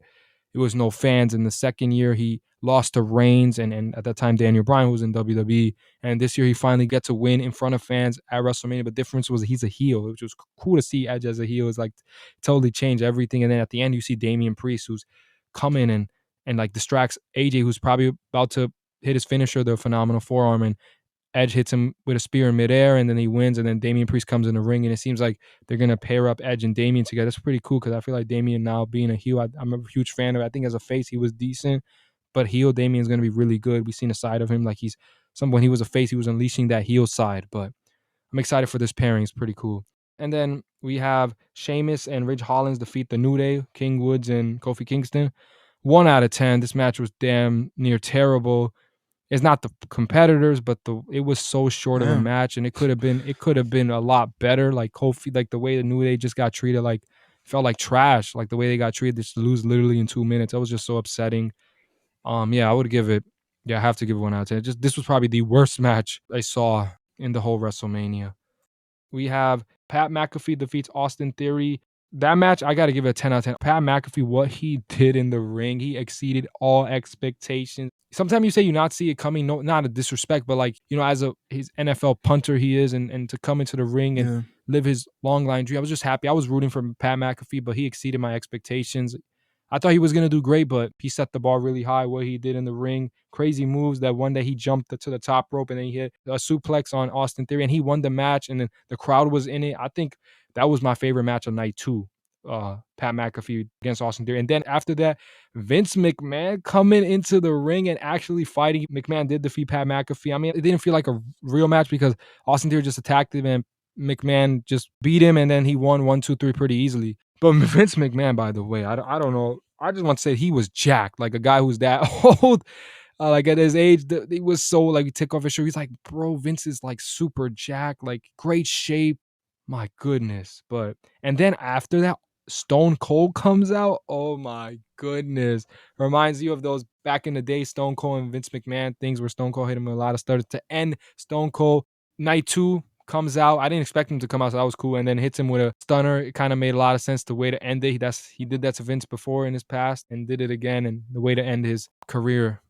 [SPEAKER 1] it was no fans. In the second year, he lost to Reigns, and at that time, Daniel Bryan was in WWE. And this year, he finally gets to win in front of fans at WrestleMania. But the difference was he's a heel, which was cool to see Edge as a heel. It's like totally changed everything. And then at the end, you see Damian Priest, who's coming and like distracts AJ, who's probably about to hit his finisher, the phenomenal forearm. And Edge hits him with a spear in midair, and then he wins, and then Damian Priest comes in the ring, and it seems like they're going to pair up Edge and Damian together. That's pretty cool because I feel like Damian now being a heel, I'm a huge fan of it. I think as a face, he was decent, but heel Damian's going to be really good. We've seen a side of him like when he was a face, he was unleashing that heel side, but I'm excited for this pairing. It's pretty cool. And then we have Sheamus and Ridge Holland defeat the New Day, King Woods and Kofi Kingston. 1 out of 10. This match was damn near terrible. It's not the competitors, but it was so short of a match, and it could have been a lot better. Like Kofi, like the way the New Day just got treated, like felt like trash. Like the way they got treated, just to lose literally in 2 minutes. That was just so upsetting. Yeah, I would give it. Yeah, I have to give it 1 out of 10. This was probably the worst match I saw in the whole WrestleMania. We have Pat McAfee defeats Austin Theory. That match, I got to give it a 10 out of 10. Pat McAfee, what he did in the ring, he exceeded all expectations. Sometimes you say you not see it coming, no, not a disrespect, but like, as his NFL punter he is, and to come into the ring and live his long line dream. I was just happy. I was rooting for Pat McAfee, but he exceeded my expectations. I thought he was going to do great, but he set the bar really high. What he did in the ring, crazy moves. That one day he jumped to the top rope and then he hit a suplex on Austin Theory, and he won the match, and then the crowd was in it. I think that was my favorite match of night 2. Pat McAfee against Austin Theory. And then after that, Vince McMahon coming into the ring and actually fighting. McMahon did defeat Pat McAfee. I mean, it didn't feel like a real match because Austin Theory just attacked him and McMahon just beat him, and then he won 1, 2, 3 pretty easily. But Vince McMahon, by the way, I don't know. I just want to say he was jacked, like a guy who's that old. Like at his age, he was so like, he took off his shirt. He's like, bro, Vince is like super jacked, like great shape. My goodness. And then after that, Stone Cold comes out. Oh my goodness. Reminds you of those back in the day Stone Cold and Vince McMahon things where Stone Cold hit him with a lot of stutters to end Stone Cold. Night 2 comes out. I didn't expect him to come out, so that was cool. And then hits him with a stunner. It kind of made a lot of sense the way to end it. He did that to Vince before in his past and did it again, and the way to end his career,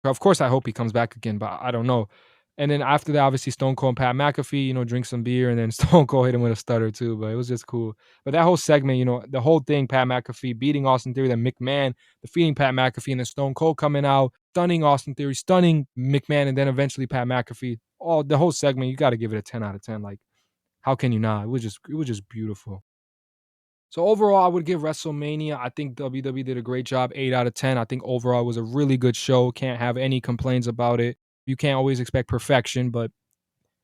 [SPEAKER 1] Of course, I hope he comes back again, but I don't know. And then after that, obviously, Stone Cold and Pat McAfee, drink some beer, and then Stone Cold hit him with a stutter too, but it was just cool. But that whole segment, the whole thing, Pat McAfee beating Austin Theory, then McMahon defeating Pat McAfee, and then Stone Cold coming out, stunning Austin Theory, stunning McMahon, and then eventually Pat McAfee. The whole segment, you got to give it a 10 out of 10. Like, how can you not? It was just beautiful. So overall, I would give WrestleMania. I think WWE did a great job, 8 out of 10. I think overall it was a really good show. Can't have any complaints about it. You can't always expect perfection, but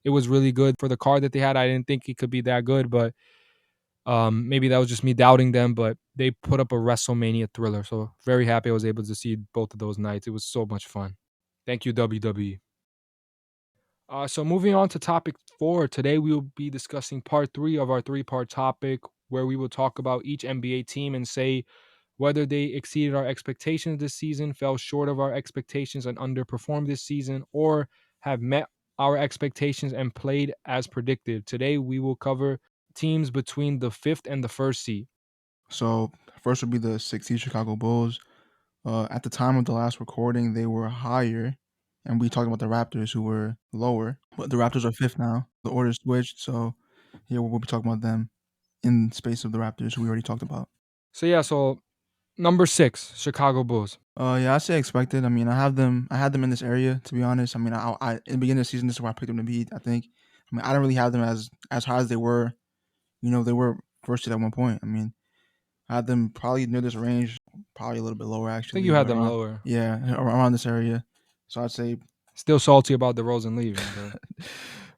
[SPEAKER 1] it was really good for the card that they had. I didn't think it could be that good, but maybe that was just me doubting them, but they put up a WrestleMania thriller. So very happy I was able to see both of those nights. It was so much fun. Thank you, WWE. So moving on to topic 4. Today we will be discussing part 3 of our 3-part topic, where we will talk about each NBA team and say whether they exceeded our expectations this season, fell short of our expectations and underperformed this season, or have met our expectations and played as predicted. Today we will cover teams between the 5th and the 1st seed.
[SPEAKER 2] So first would be the 6th seed Chicago Bulls. At the time of the last recording, they were higher, and we talked about the Raptors who were lower. But the Raptors are 5th now. The order switched, so yeah, we'll be talking about them in space of the Raptors who we already talked about.
[SPEAKER 1] So number 6, Chicago Bulls.
[SPEAKER 2] Yeah, I say expected. I mean, I had them in this area, to be honest. I mean, I in the beginning of the season, this is where I picked them to be, I think. I mean, I don't really have them as high as they were. They were first seed at one point. I mean, I had them probably near this range, probably a little bit lower, actually.
[SPEAKER 1] I think you had them lower.
[SPEAKER 2] Yeah, around this area. So I'd say...
[SPEAKER 1] Still salty about Derozan leaving.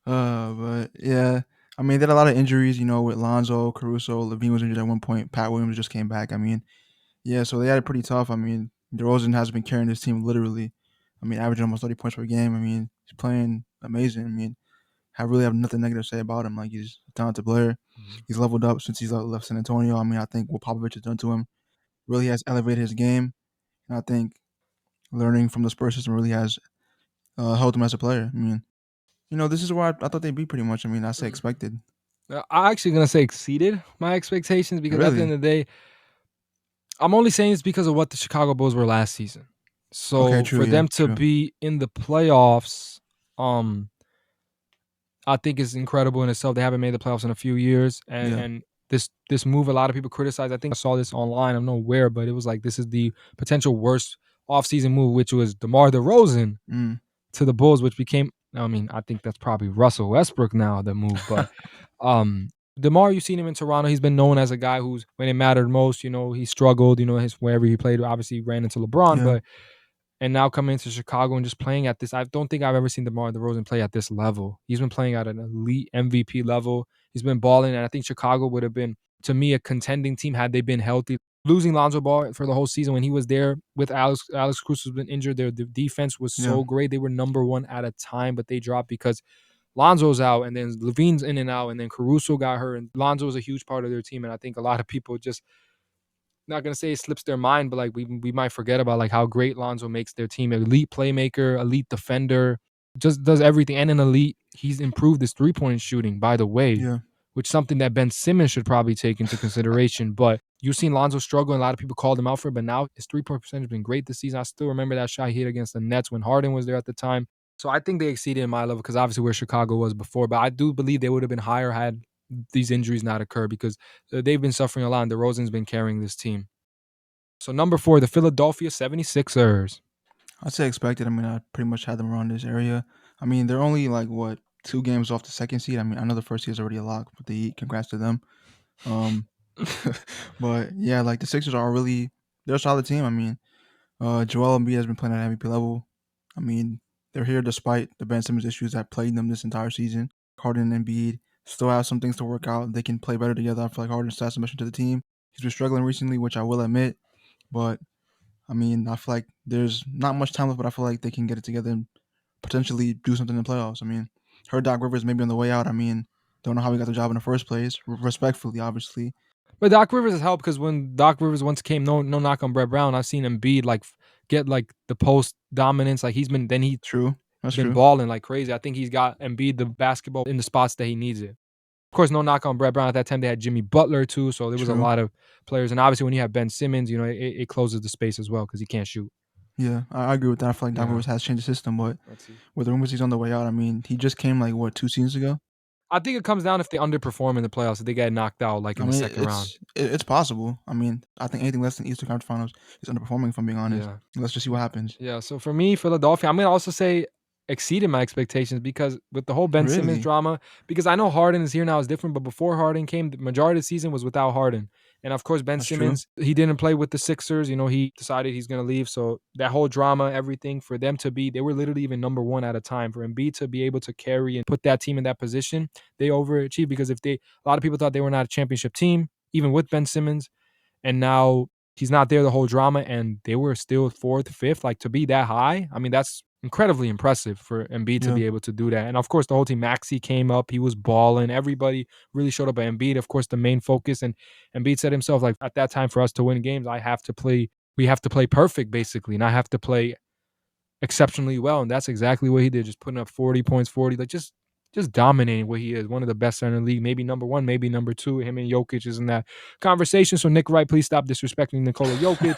[SPEAKER 2] But yeah, I mean, they had a lot of injuries, with Lonzo, Caruso, Levine was injured at one point. Pat Williams just came back. I mean, yeah, so they had it pretty tough. I mean, Derozan has been carrying this team literally. I mean, averaging almost 30 points per game. I mean, he's playing amazing. I mean, I really have nothing negative to say about him. Like, he's a talented player. Mm-hmm. He's leveled up since he's left San Antonio. I mean, I think what Popovich has done to him really has elevated his game. And I think learning from the Spurs system really has helped him as a player. I mean, this is where I thought they'd be pretty much. I mean, I say expected.
[SPEAKER 1] I'm actually going to say exceeded my expectations because at the end of the day, I'm only saying it's because of what the Chicago Bulls were last season. So okay, true, for them to be in the playoffs, I think is incredible in itself. They haven't made the playoffs in a few years. And this move, a lot of people criticize. I think I saw this online. I don't know where, but it was like, this is the potential worst offseason move, which was DeMar DeRozan to the Bulls, which became I mean, I think that's probably Russell Westbrook now, the move. But DeMar, you've seen him in Toronto. He's been known as a guy who's, when it mattered most, he struggled, wherever he played, obviously he ran into LeBron,
[SPEAKER 2] Yeah,
[SPEAKER 1] and now coming into Chicago and just playing at this, I don't think I've ever seen DeMar DeRozan play at this level. He's been playing at an elite MVP level. He's been balling, and I think Chicago would have been, to me, a contending team had they been healthy. Losing Lonzo Ball for the whole season when he was there with Alex Cruz has been injured. Their defense was
[SPEAKER 2] yeah,
[SPEAKER 1] so great. They were number one at a time, but they dropped because Lonzo's out, and then Levine's in and out, and then Caruso got hurt, and Lonzo was a huge part of their team. And I think a lot of people just, not gonna say it slips their mind, but like we might forget about like how great Lonzo makes their team. Elite playmaker, elite defender, just does everything, and an elite. He's improved his 3-point shooting, by the way,
[SPEAKER 2] yeah.
[SPEAKER 1] which is something that Ben Simmons should probably take into consideration. But you've seen Lonzo struggle, and a lot of people called him out for it. But now his 3-point percentage has been great this season. I still remember that shot he hit against the Nets when Harden was there at the time. So I think they exceeded in my level because obviously where Chicago was before. But I do believe they would have been higher had these injuries not occurred because they've been suffering a lot, and DeRozan's been carrying this team. So number 4, the Philadelphia 76ers.
[SPEAKER 2] I'd say expected. I mean, I pretty much had them around this area. I mean, they're only like what 2 games off the second seed. I mean, I know the first seed is already a lock, but the Heat, congrats to them. Um, but yeah, like the Sixers are really they're a solid team. I mean, Joel Embiid has been playing at MVP level. I mean, they're here despite the Ben Simmons issues that plagued them this entire season. Harden and Embiid still have some things to work out. They can play better together. I feel like Harden still has some mission to the team. He's been struggling recently, which I will admit, but I mean, I feel like there's not much time left, but I feel like they can get it together and potentially do something in the playoffs. I mean, heard Doc Rivers maybe on the way out. I mean, don't know how he got the job in the first place. Respectfully, obviously.
[SPEAKER 1] But Doc Rivers has helped because when Doc Rivers once came, no knock on Brett Brown, I've seen Embiid like get like the post dominance. Like he's
[SPEAKER 2] True. That's
[SPEAKER 1] been
[SPEAKER 2] true.
[SPEAKER 1] balling like crazy. I think he's got Embiid the basketball in the spots that he needs it. Of course, no knock on Brett Brown. At that time, they had Jimmy Butler too, so there was a
[SPEAKER 2] True.
[SPEAKER 1] lot of players. And obviously, when you have Ben Simmons, it closes the space as well because he can't shoot.
[SPEAKER 2] Yeah, I agree with that. I feel like Doc
[SPEAKER 1] Yeah.
[SPEAKER 2] Rivers has changed the system, but
[SPEAKER 1] Let's see.
[SPEAKER 2] with the rumors he's on the way out, I mean, he just came like what 2 seasons ago.
[SPEAKER 1] I think it comes down if they underperform in the playoffs, if they get knocked out like
[SPEAKER 2] I
[SPEAKER 1] in the
[SPEAKER 2] mean,
[SPEAKER 1] second round.
[SPEAKER 2] it's possible. I mean, I think anything less than Eastern Conference Finals is underperforming. If I'm being honest,
[SPEAKER 1] Yeah.
[SPEAKER 2] let's just see what happens.
[SPEAKER 1] Yeah, so for me, Philadelphia, I'm gonna also say exceeded my expectations because with the whole Ben Simmons
[SPEAKER 2] Really?
[SPEAKER 1] drama, because I know Harden is here now is different, but before Harden came, the majority of the season was without Harden. And of course, Ben
[SPEAKER 2] That's true.
[SPEAKER 1] Simmons, he didn't play with the Sixers. He decided he's gonna leave. So that whole drama, everything for them to be, they were literally even number one at a time. For Embiid to be able to carry and put that team in that position, they overachieved because a lot of people thought they were not a championship team, even with Ben Simmons. And now he's not there, the whole drama, and they were still fourth, fifth, like to be that high. I mean, that's incredibly impressive for Embiid to
[SPEAKER 2] Yeah.
[SPEAKER 1] be able to do that. And of course, the whole team, Maxey came up, he was balling. Everybody really showed up. But Embiid, of course, the main focus. And Embiid said himself, like at that time, for us to win games, we have to play perfect, basically, and I have to play exceptionally well, and that's exactly what he did. Just putting up 40 points, 40, like just dominating what he is. One of the best in the league, maybe number one, maybe number two. Him and Jokic is in that conversation. So Nick Wright, please stop disrespecting Nikola Jokic.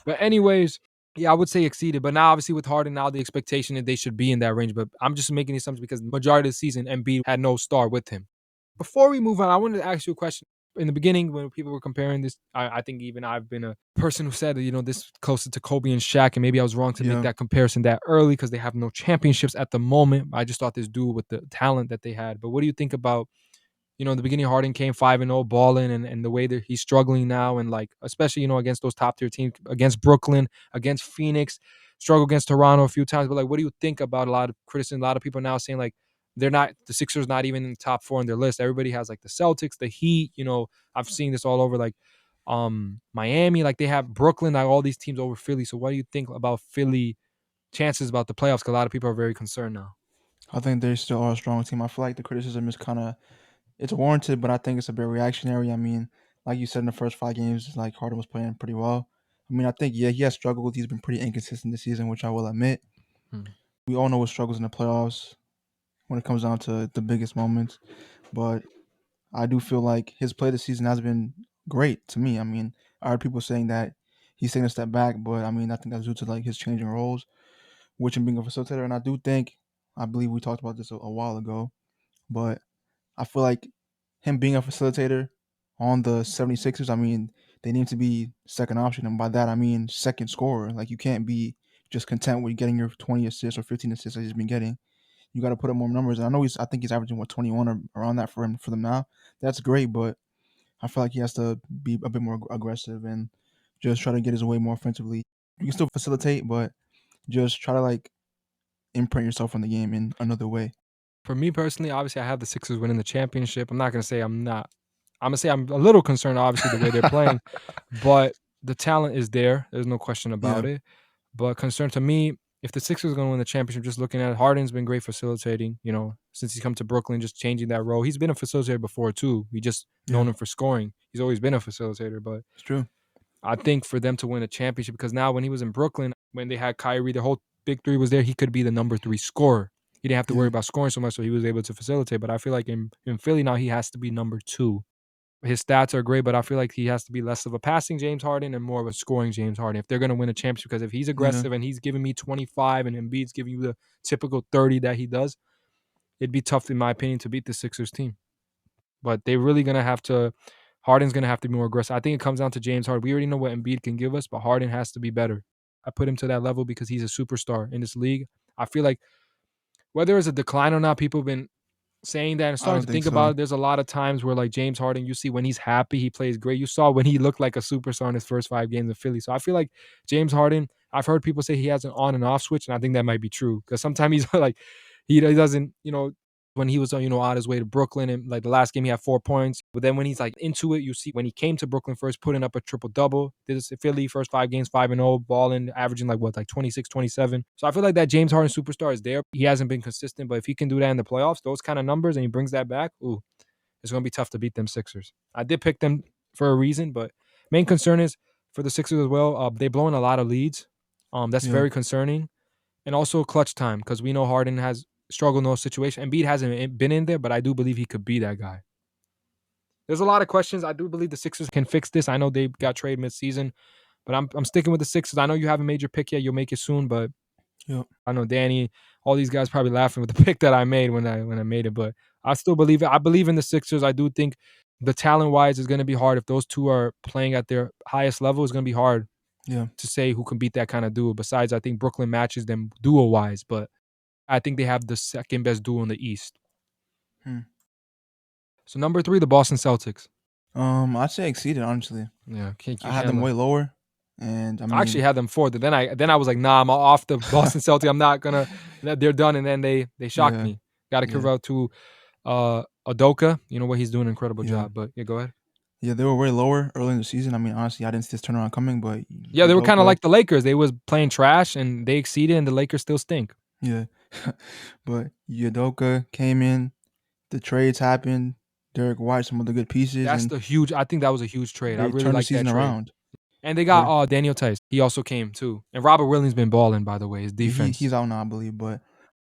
[SPEAKER 1] But anyways, yeah, I would say exceeded. But now, obviously, with Harden, now the expectation is they should be in that range. But I'm just making these assumptions because the majority of the season, Embiid had no star with him. Before we move on, I wanted to ask you a question. In the beginning, when people were comparing this, I think even I've been a person who said, this closer to Kobe and Shaq, and maybe I was wrong to make
[SPEAKER 2] Yeah.
[SPEAKER 1] that comparison that early because they have no championships at the moment. I just thought this dude with the talent that they had. But what do you think about, in the beginning, Harden came 5-0 balling and the way that he's struggling now and like, especially, against those top tier teams, against Brooklyn, against Phoenix, struggle against Toronto a few times. But like, what do you think about a lot of criticism? A lot of people now saying like, the Sixers not even in the top 4 on their list. Everybody has like the Celtics, the Heat, I've seen this all over like Miami, like they have Brooklyn, like all these teams over Philly. So what do you think about Philly chances about the playoffs? Because a lot of people are very concerned now.
[SPEAKER 2] I think they still are a strong team. I feel like the criticism is it's warranted, but I think it's a bit reactionary. I mean, like you said in the first 5 games, like Harden was playing pretty well. I mean, I think he has struggled. He's been pretty inconsistent this season, which I will admit.
[SPEAKER 1] Hmm.
[SPEAKER 2] We all know what struggles in the playoffs when it comes down to the biggest moments, but I do feel like his play this season has been great to me. I mean, I heard people saying that he's taking a step back, but I mean, I think that's due to like his changing roles, which him being a facilitator. And I believe we talked about this a while ago, but I feel like him being a facilitator on the 76ers, I mean, they need to be second option. And by that, I mean second scorer. Like, you can't be just content with getting your 20 assists or 15 assists that he's been getting. you got to put up more numbers. And I know I think he's averaging 21 or around that for them now. That's great, but I feel like he has to be a bit more aggressive and just try to get his way more offensively. You can still facilitate, but just try to like imprint yourself on the game in another way.
[SPEAKER 1] For me personally, obviously I have the Sixers winning the championship. I'm not gonna say I'm not. I'm gonna say I'm a little concerned, obviously, the way they're playing, but the talent is there. There's no question about it. But concern to me, if the Sixers are going to win the championship, just looking at it, Harden's been great facilitating, since he's come to Brooklyn, just changing that role. He's been a facilitator before, too. We just known him for scoring. He's always been a facilitator, but
[SPEAKER 2] it's true.
[SPEAKER 1] I think for them to win a championship, because now when he was in Brooklyn, when they had Kyrie, the whole big three was there, he could be the number 3 scorer. He didn't have to worry about scoring so much, so he was able to facilitate. But I feel like in Philly now, he has to be number 2. His stats are great, but I feel like he has to be less of a passing James Harden and more of a scoring James Harden if they're going to win a championship. Because if he's aggressive and he's giving me 25 and Embiid's giving you the typical 30 that he does, it'd be tough, in my opinion, to beat the Sixers team. But they're really going to have to – Harden's going to have to be more aggressive. I think it comes down to James Harden. We already know what Embiid can give us, but Harden has to be better. I put him to that level because he's a superstar in this league. I feel like whether it's a decline or not, people have been saying that and starting to think about it. There's a lot of times where like James Harden, you see when he's happy, he plays great. You saw when he looked like a superstar in his first 5 games in Philly. So I feel like James Harden, I've heard people say he has an on and off switch, and I think that might be true because sometimes he's like he doesn't, when he was on his way to Brooklyn and like the last game he had 4 points, but then when he's like into it, you see when he came to Brooklyn first, putting up a triple double. This Philly first 5 games 5-0, balling, averaging like 26, 27. So I feel like that James Harden superstar is there. He hasn't been consistent, but if he can do that in the playoffs, those kind of numbers, and he brings that back, it's gonna be tough to beat them Sixers. I did pick them for a reason, but main concern is for the Sixers as well. They're blowing a lot of leads. That's very concerning, and also clutch time because we know Harden has struggled in those situations. Embiid hasn't been in there, but I do believe he could be that guy. There's a lot of questions. I do believe the Sixers can fix this. I know they got traded mid-season, but I'm sticking with the Sixers. I know you haven't made your pick yet. You'll make it soon, but I know Danny, all these guys probably laughing with the pick that I made when I made it, but I still believe it. I believe in the Sixers. I do think the talent-wise is going to be hard. If those two are playing at their highest level, it's going to be hard to say who can beat that kind of duo. Besides, I think Brooklyn matches them duo-wise, but I think they have the second best duo in the East. So number 3, the Boston Celtics.
[SPEAKER 2] I'd say exceeded, honestly.
[SPEAKER 1] Yeah,
[SPEAKER 2] I had them way lower, and
[SPEAKER 1] I actually had them 4th. Then I was like, nah, I'm off the Boston Celtics. I'm not gonna. They're done, and then they shocked me. Got to give out to Udoka. You know what, he's doing an incredible job. But go ahead.
[SPEAKER 2] Yeah, they were way lower early in the season. I mean, honestly, I didn't see this turnaround coming, but
[SPEAKER 1] yeah, they were kind of like the Lakers. They was playing trash, and they exceeded, and the Lakers still stink.
[SPEAKER 2] Yeah, but Udoka came in. The trades happened. Derek White, some of the good pieces.
[SPEAKER 1] I think that was a huge trade. I really like that trade.
[SPEAKER 2] Around.
[SPEAKER 1] And they got Daniel Tice. He also came too. And Robert Williams been balling, by the way. His defense.
[SPEAKER 2] He's out now, I believe, but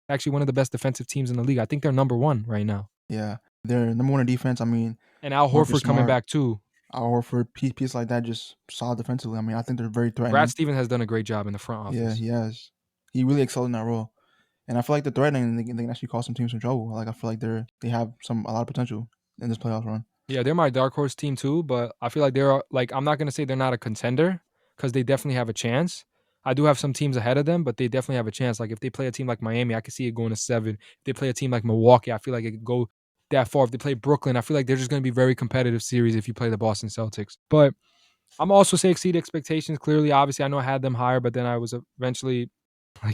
[SPEAKER 1] actually one of the best defensive teams in the league. I think they're number 1 right now.
[SPEAKER 2] Yeah, they're number 1 in defense. I mean,
[SPEAKER 1] and Al Horford coming back too.
[SPEAKER 2] Al Horford, piece like that, just solid defensively. I mean, I think they're very threatening.
[SPEAKER 1] Brad Stevens has done a great job in the front office.
[SPEAKER 2] Yeah, he has. He really excelled in that role. And I feel like they're threatening. They can actually cause some teams some trouble. Like I feel like they have a lot of potential in this playoff run.
[SPEAKER 1] Yeah, they're my dark horse team too, but I feel like I'm not gonna say they're not a contender because they definitely have a chance. I do have some teams ahead of them, but they definitely have a chance. Like if they play a team like Miami, I could see it going to 7. If they play a team like Milwaukee, I feel like it could go that far. If they play Brooklyn, I feel like they're just gonna be very competitive series if you play the Boston Celtics. But I'm also say exceed expectations. Clearly, obviously, I know I had them higher, but then I was eventually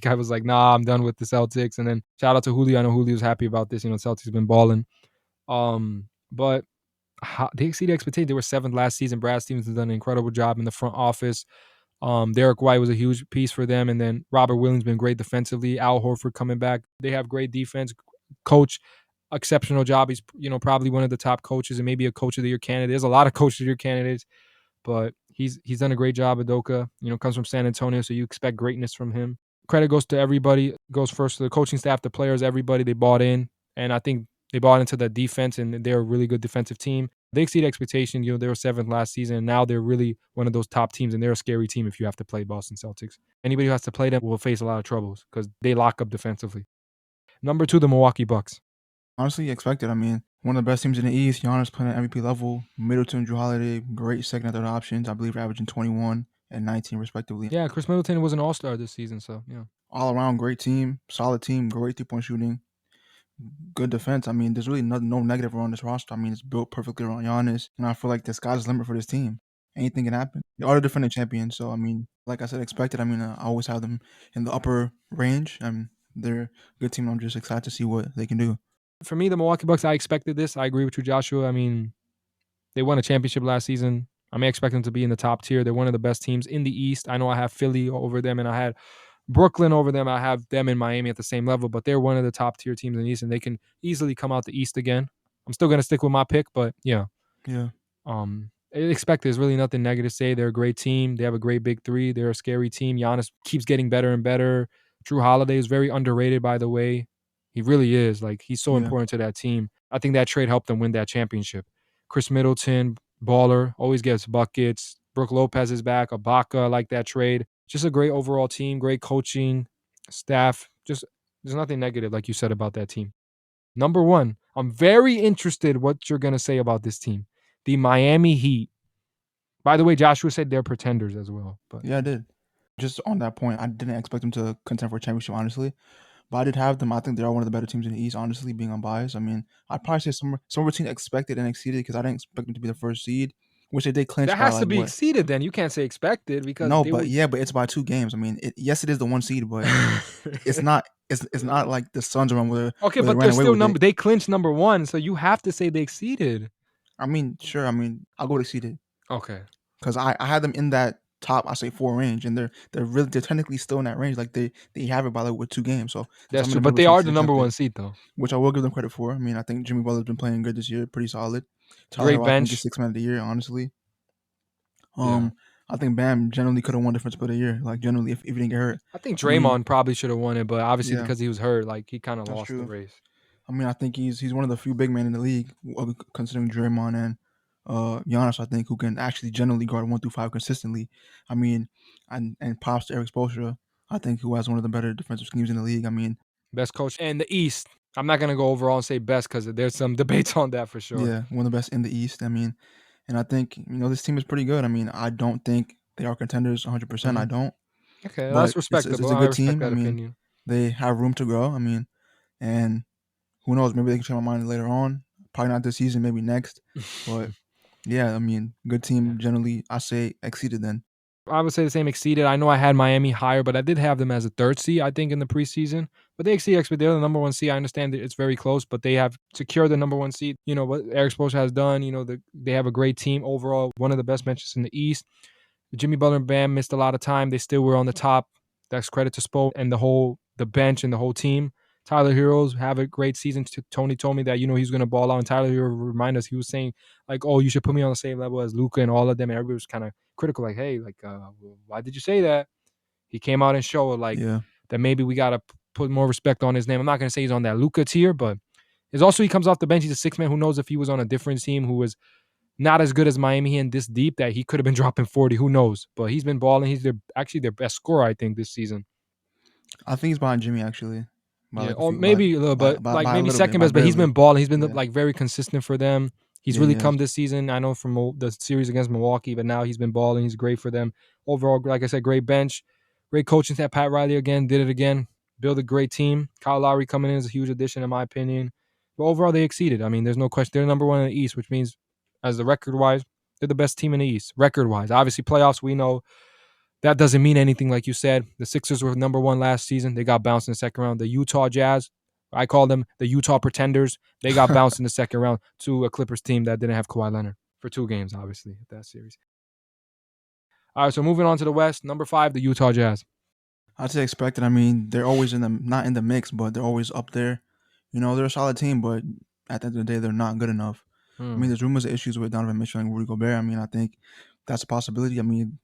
[SPEAKER 1] I was like, nah, I'm done with the Celtics. And then shout out to Julio. I know Julio's happy about this. Celtics have been balling. But they exceeded expectations. They were 7th last season. Brad Stevens has done an incredible job in the front office. Derek White was a huge piece for them. And then Robert Williams been great defensively. Al Horford coming back. They have great defense. Coach, exceptional job. He's, probably one of the top coaches and maybe a coach of the year candidate. There's a lot of coach of the year candidates, but he's done a great job. Udoka, comes from San Antonio, so you expect greatness from him. Credit goes to everybody. Goes first to the coaching staff, the players, everybody. They bought in, and I think they bought into the defense, and they're a really good defensive team. They exceed expectation. They were 7th last season, and now they're really one of those top teams, and they're a scary team if you have to play Boston Celtics. Anybody who has to play them will face a lot of troubles because they lock up defensively. Number 2, the Milwaukee Bucks.
[SPEAKER 2] Honestly, expected. I mean, one of the best teams in the East. Giannis playing at MVP level. Middleton, Jrue Holiday, great second and third options. I believe averaging 21 and 19 respectively.
[SPEAKER 1] Yeah, Chris Middleton was an all-star this season, so yeah.
[SPEAKER 2] All around great team, solid team, great 3-point shooting. good defense. I mean, there's really no negative around this roster. I mean, it's built perfectly around Giannis, and I feel like the sky's the limit for this team. Anything can happen. They are the defending champions, so I mean, like I said, expected. I mean, I always have them in the upper range. I mean, they're a good team. I'm just excited to see what they can do.
[SPEAKER 1] For me, the Milwaukee Bucks, I expected this. I agree with you, Joshua. I mean, they won a championship last season. I may expect them to be in the top tier. They're one of the best teams in the East. I know I have Philly over them, and I had Brooklyn over them. I have them in Miami at the same level, but they're one of the top tier teams in the East, and they can easily come out the East again. I'm still going to stick with my pick, but yeah.
[SPEAKER 2] Yeah.
[SPEAKER 1] Expect there's really nothing negative to say. They're a great team. They have a great big three. They're a scary team. Giannis keeps getting better and better. Drew Holiday is very underrated, by the way. He really is. Like, he's so important to that team. I think that trade helped them win that championship. Chris Middleton, baller, always gets buckets. Brook Lopez is back. Ibaka, I like that trade. Just a great overall team, great coaching staff. Just there's nothing negative, like you said, about that team. Number one, I'm very interested what you're going to say about this team. The Miami Heat. By the way, Joshua said they're pretenders as well. But
[SPEAKER 2] yeah, I did. Just on that point, I didn't expect them to contend for a championship, honestly. But I did have them. I think they are one of the better teams in the East, honestly, being unbiased. I mean, I'd probably say some between expected and exceeded because I didn't expect them to be the first seed, which they did clinch
[SPEAKER 1] that
[SPEAKER 2] by
[SPEAKER 1] has
[SPEAKER 2] like
[SPEAKER 1] to be
[SPEAKER 2] what?
[SPEAKER 1] exceeded then. You can't say expected because
[SPEAKER 2] No, but it's by 2 games. I mean, yes, it is the 1 seed, but it's not. It's not like the Suns around where
[SPEAKER 1] okay,
[SPEAKER 2] where they
[SPEAKER 1] but
[SPEAKER 2] ran
[SPEAKER 1] they're
[SPEAKER 2] away
[SPEAKER 1] still
[SPEAKER 2] with it.
[SPEAKER 1] they clinched number one, so you have to say they exceeded.
[SPEAKER 2] I mean, sure. I mean, I'll go with exceeded.
[SPEAKER 1] Okay.
[SPEAKER 2] Because I had them in that top, I say 4 range, and they're technically still in that range. Like they have it by like with 2 games. So
[SPEAKER 1] That's
[SPEAKER 2] I'm in
[SPEAKER 1] true.
[SPEAKER 2] the
[SPEAKER 1] But
[SPEAKER 2] middle
[SPEAKER 1] they
[SPEAKER 2] between
[SPEAKER 1] are
[SPEAKER 2] exceeded
[SPEAKER 1] the
[SPEAKER 2] and
[SPEAKER 1] number
[SPEAKER 2] accepted,
[SPEAKER 1] one seed though.
[SPEAKER 2] which I will give them credit for. I mean, I think Jimmy Butler's been playing good this year, pretty solid. Tyler
[SPEAKER 1] Great
[SPEAKER 2] Hero, I think,
[SPEAKER 1] bench.
[SPEAKER 2] is 6th man of the year, honestly.
[SPEAKER 1] Yeah.
[SPEAKER 2] I think Bam generally could have won Defensive Player of the Year. Like generally, if he didn't get hurt.
[SPEAKER 1] I think
[SPEAKER 2] I mean,
[SPEAKER 1] Draymond probably should have won it, but obviously
[SPEAKER 2] yeah,
[SPEAKER 1] because he was hurt, like he kind of
[SPEAKER 2] that's
[SPEAKER 1] lost the
[SPEAKER 2] true.
[SPEAKER 1] race.
[SPEAKER 2] I mean, I think he's one of the few big men in the league, considering Draymond and Giannis, I think, who can actually generally guard 1 through 5 consistently. I mean, and props to Eric Spoelstra, I think, who has one of the better defensive schemes in the league. I mean,
[SPEAKER 1] best coach in the East. I'm not gonna go overall and say best because there's some debates on that for sure.
[SPEAKER 2] yeah, one of the best in the East. I mean, and I think this team is pretty good. I mean, I don't think they are contenders 100%.
[SPEAKER 1] Mm-hmm.
[SPEAKER 2] I don't.
[SPEAKER 1] Okay,
[SPEAKER 2] But
[SPEAKER 1] that's respectable.
[SPEAKER 2] it's a
[SPEAKER 1] I
[SPEAKER 2] good
[SPEAKER 1] respect
[SPEAKER 2] team. I
[SPEAKER 1] that
[SPEAKER 2] mean,
[SPEAKER 1] opinion.
[SPEAKER 2] they have room to grow. I mean, and who knows? Maybe they can change my mind later on. Probably not this season. Maybe next. But yeah, I mean, good team generally. I say exceeded then.
[SPEAKER 1] I would say the same exceeded. I know I had Miami higher, but I did have them as a 3rd seed, I think, in the preseason. But they exceed expectations. They're the number 1 seed. I understand that it's very close, but they have secured the number 1 seed. You know what Eric Spoelstra has done. They have a great team overall, one of the best benches in the East. Jimmy Butler and Bam missed a lot of time. They still were on the top. That's credit to Spo and the bench and the whole team. Tyler Heroes have a great season. Tony told me that he's going to ball out. And Tyler Hero remind us, he was saying like, "Oh, you should put me on the same level as Luka and all of them." And everybody was kind of critical, like, "Hey, like, why did you say that?" He came out and showed like that maybe we got to put more respect on his name. I'm not going to say he's on that Luka tier, but it's also he comes off the bench. He's a 6 man. Who knows if he was on a different team who was not as good as Miami and this deep that he could have been dropping 40. Who knows? But he's been balling. He's actually their best scorer, I think, this season.
[SPEAKER 2] I think he's behind Jimmy actually.
[SPEAKER 1] Yeah, or maybe a little, but like maybe second best. But he's been balling. He's been like very consistent for them. He's really come this season. I know from the series against Milwaukee, but now he's been balling. He's great for them overall. Like I said, great bench, great coaching staff. Pat Riley again did it again. Build a great team. Kyle Lowry coming in is a huge addition in my opinion. But overall, they exceeded. I mean, there's no question. They're number 1 in the East, which means as the record wise, they're the best team in the East. Record wise, obviously playoffs. We know that doesn't mean anything, like you said. The Sixers were number 1 last season. They got bounced in the second round. The Utah Jazz, I call them the Utah Pretenders. They got bounced in the second round to a Clippers team that didn't have Kawhi Leonard for 2 games, obviously, that series. All right, so moving on to the West. Number 5, the Utah Jazz.
[SPEAKER 2] I'd say expected. I mean, they're always not in the mix, but they're always up there. They're a solid team, but at the end of the day, they're not good enough. I mean, there's rumors of issues with Donovan Mitchell and Rudy Gobert. I mean, I think that's a possibility. I mean,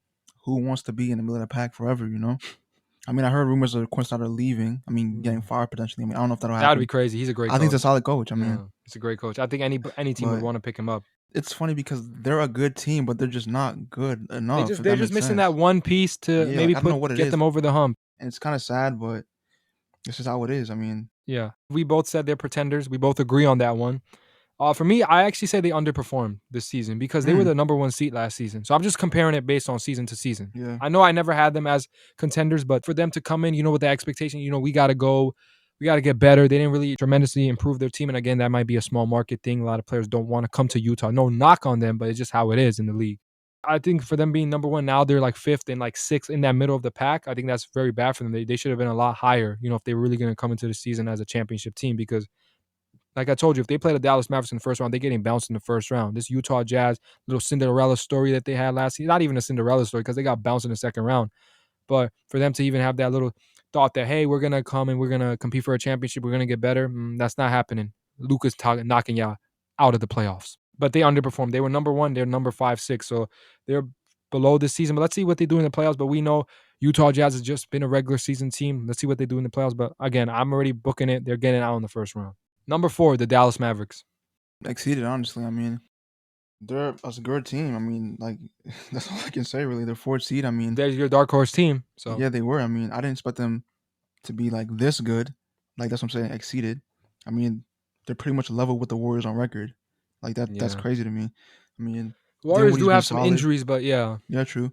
[SPEAKER 2] who wants to be in the middle of the pack forever, I mean, I heard rumors of Quinn Snyder leaving. I mean, getting fired potentially. I mean, I don't know if that'll happen.
[SPEAKER 1] That would be crazy. He's a great coach.
[SPEAKER 2] I think he's a solid coach. I mean,
[SPEAKER 1] he's a great coach. I think any team would want to pick him up.
[SPEAKER 2] It's funny because they're a good team, but they're just not good enough.
[SPEAKER 1] They're just missing that one piece to maybe get them over the hump.
[SPEAKER 2] And it's kind of sad, but this is how it is. I mean,
[SPEAKER 1] yeah, we both said they're pretenders. We both agree on that one. For me, I actually say they underperformed this season because they were the number 1 seed last season. So I'm just comparing it based on season to season.
[SPEAKER 2] Yeah.
[SPEAKER 1] I know I never had them as contenders, but for them to come in, with the expectation, we got to go we got to get better. They didn't really tremendously improve their team. And again, that might be a small market thing. A lot of players don't want to come to Utah. No knock on them, but it's just how it is in the league. I think for them being number one now, they're like fifth and like sixth in that middle of the pack. I think that's very bad for them. They should have been a lot higher, if they were really going to come into the season as a championship team. Because, like I told you, if they play the Dallas Mavericks in the first round, they're getting bounced in the first round. This Utah Jazz little Cinderella story that they had last season, not even a Cinderella story because they got bounced in the second round. But for them to even have that little thought that, hey, we're going to come and we're going to compete for a championship, we're going to get better, that's not happening. Luka's knocking y'all out of the playoffs. But they underperformed. They were number one. They're number 5, 6. So they're below this season. But let's see what they do in the playoffs. But we know Utah Jazz has just been a regular season team. Let's see what they do in the playoffs. But again, I'm already booking it. They're getting out in the first round. Number 4, the Dallas Mavericks.
[SPEAKER 2] Exceeded, honestly. I mean, they're a good team. I mean, like, that's all I can say, really. They're 4th seed. I mean,
[SPEAKER 1] there's your dark horse team. So
[SPEAKER 2] yeah, they were. I mean, I didn't expect them to be like this good. Like, that's what I'm saying, exceeded. I mean, they're pretty much level with the Warriors on record. Like, that's crazy to me. I mean,
[SPEAKER 1] Warriors do have some injuries, but yeah.
[SPEAKER 2] Yeah, true.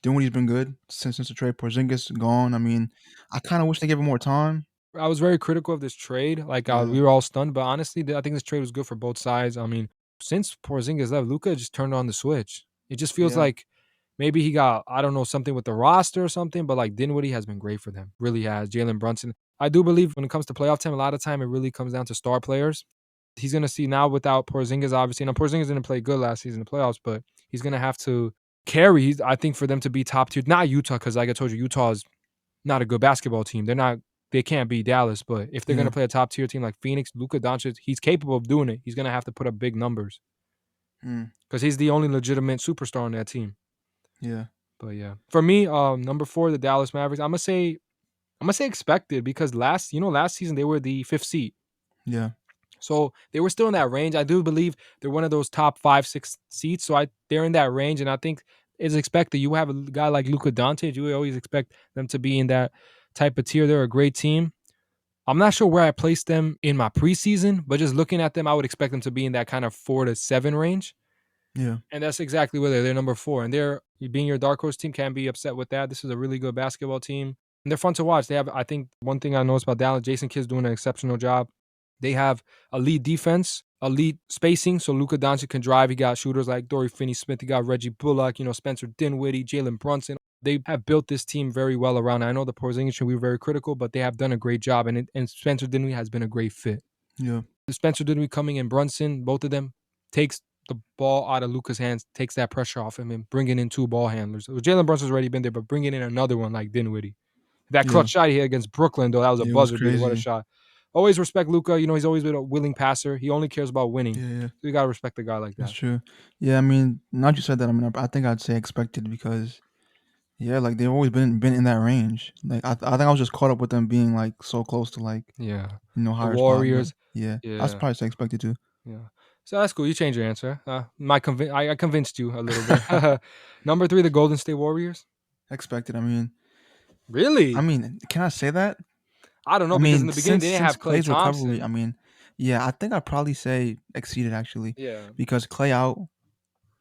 [SPEAKER 2] Dinwiddie's been good since the trade. Porzingis gone. I mean, I kind of wish they gave him more time.
[SPEAKER 1] I was very critical of this trade. We were all stunned, but honestly, I think this trade was good for both sides. I mean, since Porzingis left, Luka just turned on the switch. It just feels like maybe he got, I don't know, something with the roster or something, but like Dinwiddie has been great for them. Really has. Jalen Brunson. I do believe when it comes to playoff time, a lot of time it really comes down to star players. He's going to see now without Porzingis, obviously. Now, Porzingis didn't play good last season in the playoffs, but he's going to have to carry, I think, for them to be top tier. Not Utah, because like I told you, Utah is not a good basketball team. They can't beat Dallas, but if they're going to play a top tier team like Phoenix, Luka Doncic, he's capable of doing it. He's going to have to put up big numbers because he's the only legitimate superstar on that team.
[SPEAKER 2] Yeah.
[SPEAKER 1] But yeah, for me, number 4, the Dallas Mavericks. I'm gonna say expected because last season they were the 5th seed.
[SPEAKER 2] Yeah.
[SPEAKER 1] So they were still in that range. I do believe they're one of those top 5, 6 seeds. So they're in that range, and I think it's expected. You have a guy like Luka Doncic, you always expect them to be in that type of tier. They're a great team. I'm not sure where I placed them in my preseason, but just looking at them, I would expect them to be in that kind of 4 to 7 range.
[SPEAKER 2] Yeah.
[SPEAKER 1] And that's exactly where they're number 4. And they're being your dark horse team, can't be upset with that. This is a really good basketball team. And they're fun to watch. They have, I think, one thing I noticed about Dallas, Jason Kidd's doing an exceptional job. They have elite defense, elite spacing, so Luka Doncic can drive. He got shooters like Dorian Finney-Smith. He got Reggie Bullock, Spencer Dinwiddie, Jalen Brunson. They have built this team very well around. I know the Porzingis we were very critical, but they have done a great job, and Spencer Dinwiddie has been a great fit.
[SPEAKER 2] Yeah.
[SPEAKER 1] Spencer Dinwiddie coming in, Brunson, both of them takes the ball out of Luka's hands, takes that pressure off him, and bringing in 2 ball handlers. Jalen Brunson's already been there, but bringing in another one like Dinwiddie. That clutch shot he hit against Brooklyn, though, that was a buzzer beater. What a shot. Always respect Luka. He's always been a willing passer. He only cares about winning.
[SPEAKER 2] Yeah.
[SPEAKER 1] So you got to respect a guy like that.
[SPEAKER 2] That's true. Yeah, I mean, now that you said that, I mean, I think I'd say expected because, yeah, like they've always been in that range. Like I think I was just caught up with them being like so close to like,
[SPEAKER 1] higher
[SPEAKER 2] the
[SPEAKER 1] Warriors.
[SPEAKER 2] Spot, yeah. I'd probably say expected to.
[SPEAKER 1] Yeah. So that's cool. You changed your answer. I convinced you a little bit. Number 3, the Golden State Warriors.
[SPEAKER 2] Expected. I mean,
[SPEAKER 1] really?
[SPEAKER 2] I mean, can I say that?
[SPEAKER 1] I don't know because in the beginning they didn't have Klay Thompson.
[SPEAKER 2] Recovery, I mean, yeah, I think I'd probably say exceeded actually.
[SPEAKER 1] Yeah.
[SPEAKER 2] Because Klay out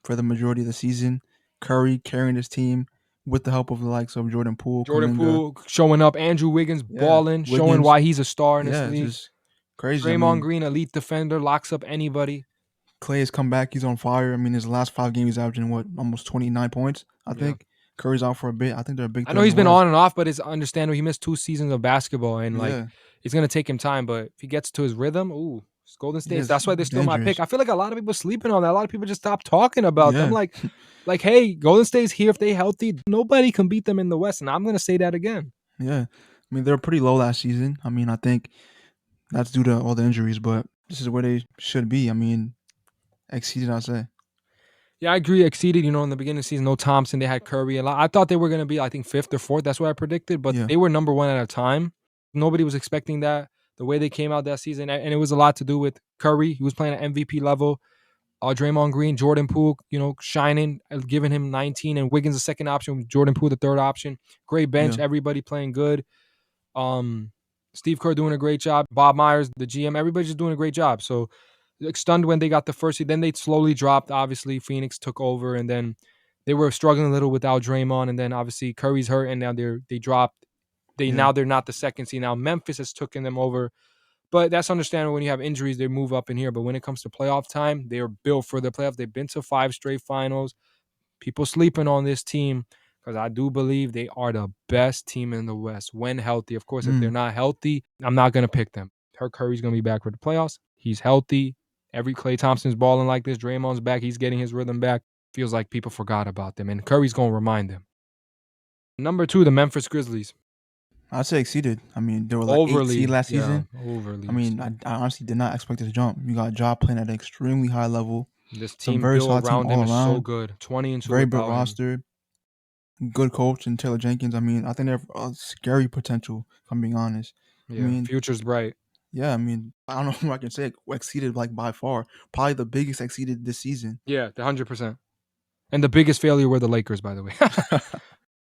[SPEAKER 2] for the majority of the season, Curry carrying his team with the help of the likes of Jordan Poole,
[SPEAKER 1] Poole showing up, Andrew Wiggins balling, showing why he's a star in this league.
[SPEAKER 2] It's just crazy.
[SPEAKER 1] Draymond Green, elite defender, locks up anybody.
[SPEAKER 2] Klay has come back. He's on fire. I mean, his last 5 games, he's averaging almost 29 points, I think. Curry's out for a bit. I think they're a big.
[SPEAKER 1] I know he's been on and off, but it's understandable. He missed 2 seasons of basketball, and it's gonna take him time. But if he gets to his rhythm, it's Golden State. That's why they're still my pick. I feel like a lot of people sleeping on that. A lot of people just stop talking about them. Like, hey, Golden State's here. If they healthy, nobody can beat them in the West, and I'm gonna say that again.
[SPEAKER 2] Yeah, I mean they're pretty low last season. I mean I think that's due to all the injuries, but this is where they should be. I mean, exceeded, I'd say.
[SPEAKER 1] Yeah, I agree. Exceeded. In the beginning of the season, no Thompson. They had Curry a lot. I thought they were going to be, I think, 5th or 4th. That's what I predicted. But they were number 1 at a time. Nobody was expecting that. The way they came out that season, and it was a lot to do with Curry. He was playing at MVP level. Draymond Green, Jordan Poole, shining, giving him 19, and Wiggins the second option, Jordan Poole the third option. Great bench. Everybody playing good. Steve Kerr doing a great job. Bob Myers, the GM, everybody's just doing a great job. So stunned when they got the first seed. Then they slowly dropped. Obviously, Phoenix took over, and then they were struggling a little without Draymond. And then obviously Curry's hurt, and now they dropped. Now they're not the second seed. Now Memphis has taken them over. But that's understandable. When you have injuries, they move up in here. But when it comes to playoff time, they are built for the playoffs. They've been to 5 straight finals. People sleeping on this team because I do believe they are the best team in the West when healthy. Of course, if they're not healthy, I'm not going to pick them. Curry's going to be back for the playoffs. He's healthy. Every Klay Thompson's balling like this. Draymond's back. He's getting his rhythm back. Feels like people forgot about them. And Curry's going to remind them. Number 2, the Memphis Grizzlies.
[SPEAKER 2] I'd say exceeded. I mean, they were like 8 seed last season.
[SPEAKER 1] Overly.
[SPEAKER 2] I mean, I honestly did not expect this jump. You got Ja playing at an extremely high level.
[SPEAKER 1] This team built around him is so good. 20-2
[SPEAKER 2] very built roster. Good coach and Taylor Jenkins. I mean, I think they have a scary potential, if I'm being honest.
[SPEAKER 1] Yeah,
[SPEAKER 2] I mean,
[SPEAKER 1] future's bright.
[SPEAKER 2] Yeah, I mean, I don't know who I can say exceeded like by far. Probably the biggest exceeded this season.
[SPEAKER 1] Yeah, 100%. And the biggest failure were the Lakers, by the way.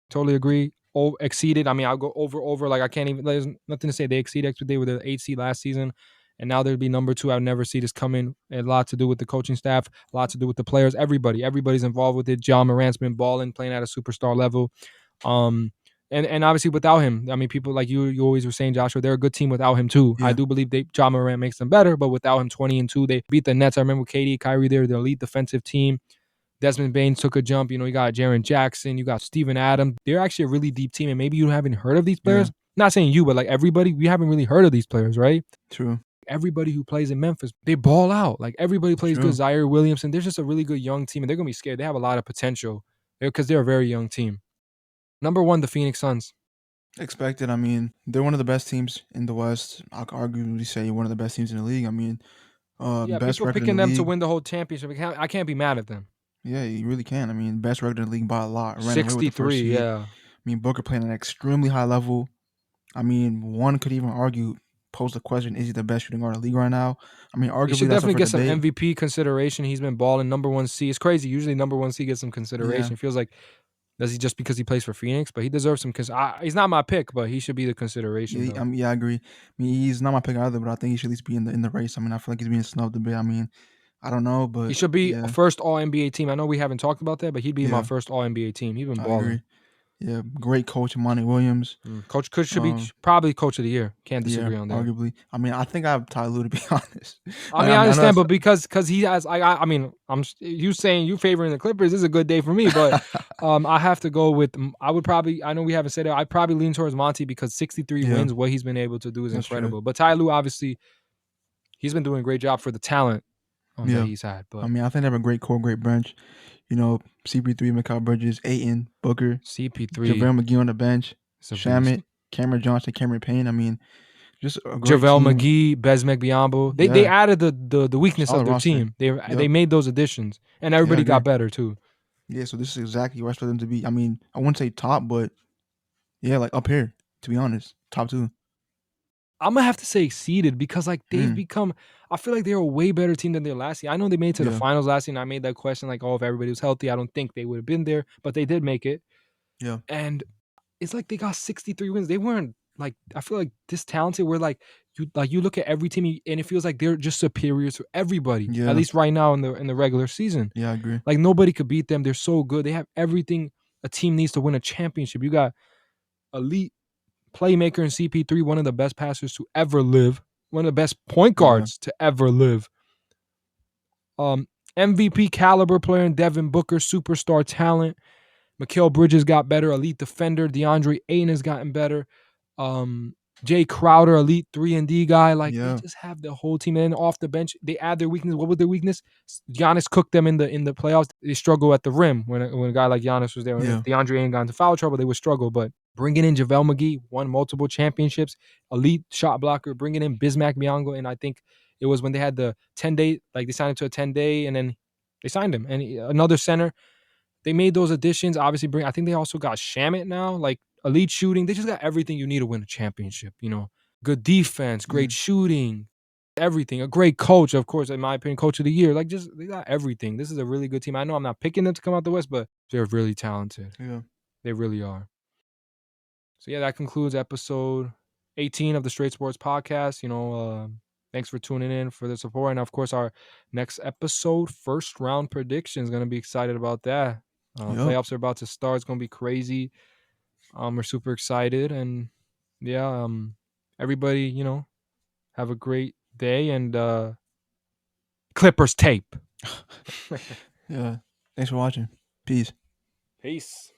[SPEAKER 1] Totally agree. Exceeded. I mean, I'll go over. Like, I can't even, there's nothing to say. They exceeded. They were the 8 seed last season. And now they'd be number 2. I would never see this coming. A lot to do with the coaching staff, a lot to do with the players. Everybody's involved with it. Ja Morant's been balling, playing at a superstar level. And obviously without him, I mean, people like you always were saying, Joshua, they're a good team without him too. Yeah. I do believe Ja Morant makes them better, but without him, 20-2, they beat the Nets. I remember KD, Kyrie, they're the elite defensive team. Desmond Bain took a jump. You know, you got Jaren Jackson, you got Steven Adams. They're actually a really deep team, and maybe you haven't heard of these players. Yeah. Not saying you, but like everybody, we haven't really heard of these players, right?
[SPEAKER 2] True.
[SPEAKER 1] Everybody who plays in Memphis, they ball out. Like everybody plays good. Zaire Williamson, they're just a really good young team, and they're going to be scared. They have a lot of potential because they're a very young team. Number 1, the Phoenix Suns.
[SPEAKER 2] Expected. I mean, they're one of the best teams in the West. I could arguably say one of the best teams in the league. I mean, best
[SPEAKER 1] people
[SPEAKER 2] record
[SPEAKER 1] picking
[SPEAKER 2] in the
[SPEAKER 1] them
[SPEAKER 2] league.
[SPEAKER 1] to win the whole championship. I can't be mad at them.
[SPEAKER 2] Yeah, you really can. I mean, best record in the league by a lot.
[SPEAKER 1] 63, yeah.
[SPEAKER 2] I mean, Booker playing at an extremely high level. I mean, one could even pose the question, is he the best shooting guard in the league right now? I mean, arguably,
[SPEAKER 1] he should
[SPEAKER 2] that's
[SPEAKER 1] definitely get
[SPEAKER 2] debate.
[SPEAKER 1] some MVP consideration. He's been balling. Number 1 seed. It's crazy. Usually number 1 seed gets some consideration.
[SPEAKER 2] Yeah.
[SPEAKER 1] It feels like, does he just because he plays for Phoenix? But he deserves some he's not my pick, but he should be the consideration.
[SPEAKER 2] Yeah, I agree. I mean, he's not my pick either, but I think he should at least be in the race. I mean, I feel like he's being snubbed a bit. I mean, I don't know, but
[SPEAKER 1] he should be a first All-NBA team. I know we haven't talked about that, but he'd be my first All-NBA team. He's been balling.
[SPEAKER 2] I agree. Yeah, great coach, Monty Williams.
[SPEAKER 1] Coach should be probably coach of the year. Can't disagree on that.
[SPEAKER 2] Arguably. I mean, I think I have Ty Lue, to be honest.
[SPEAKER 1] I mean, I understand, but because he has, I mean, you saying you favoring the Clippers is a good day for me, but I have to go with. I know we haven't said it. I'd probably lean towards Monty because 63 wins. What he's been able to do is incredible. True. But Ty Lue, obviously, he's been doing a great job for the talent that he's had. But
[SPEAKER 2] I mean, I think they have a great core, great bench. You know, CP3, Mikal Bridges, Ayton, Booker,
[SPEAKER 1] CP3,
[SPEAKER 2] JaVale McGee on the bench, Shamet, Cameron Johnson, Cameron Payne. I mean, just a great
[SPEAKER 1] JaVale
[SPEAKER 2] team.
[SPEAKER 1] McGee, Bez McBiambo. They added the weakness of their team. They made those additions, and everybody got better too.
[SPEAKER 2] Yeah, so this is exactly where I expect them to be. I mean, I wouldn't say top, but yeah, like up here, to be honest, top 2.
[SPEAKER 1] I'm gonna have to say exceeded because like they've become. I feel like they're a way better team than they were last year. I know they made it to the finals last year, and I made that question like, oh, if everybody was healthy, I don't think they would have been there, but they did make it.
[SPEAKER 2] Yeah,
[SPEAKER 1] and it's like they got 63 wins. They weren't like, I feel like this talented. Where like you look at every team and it feels like they're just superior to everybody. Yeah. At least right now in the regular season.
[SPEAKER 2] Yeah, I agree.
[SPEAKER 1] Like nobody could beat them. They're so good. They have everything a team needs to win a championship. You got elite playmaker in CP3, one of the best passers to ever live, one of the best point guards to ever live. MVP caliber player in Devin Booker, superstar talent. Mikal Bridges got better, elite defender. DeAndre Ayton has gotten better. Jay Crowder, elite 3-and-D guy. Like they just have the whole team. And then off the bench, they add their weakness. What was their weakness? Giannis cooked them in the playoffs. They struggle at the rim when a guy like Giannis was there. If DeAndre Ayton got into foul trouble, they would struggle. But bringing in JaVale McGee, won multiple championships, elite shot blocker. Bringing in Bismack Biyombo, and I think it was when they had the 10-day, like they signed him to a 10-day, and then they signed him. And another center. They made those additions. Obviously, I think they also got Shamet now, like elite shooting. They just got everything you need to win a championship. You know, good defense, great shooting, everything. A great coach, of course, in my opinion, coach of the year. Like, just they got everything. This is a really good team. I know I'm not picking them to come out the West, but they're really talented.
[SPEAKER 2] Yeah,
[SPEAKER 1] they really are. So yeah, that concludes episode 18 of the Straight Sports Podcast. You know, thanks for tuning in, for the support, and of course, our next episode, first round predictions. Going to be excited about that. Playoffs are about to start. It's going to be crazy. We're super excited, and Yeah. Everybody, have a great day and Clippers tape.
[SPEAKER 2] Yeah. Thanks for watching. Peace.
[SPEAKER 1] Peace.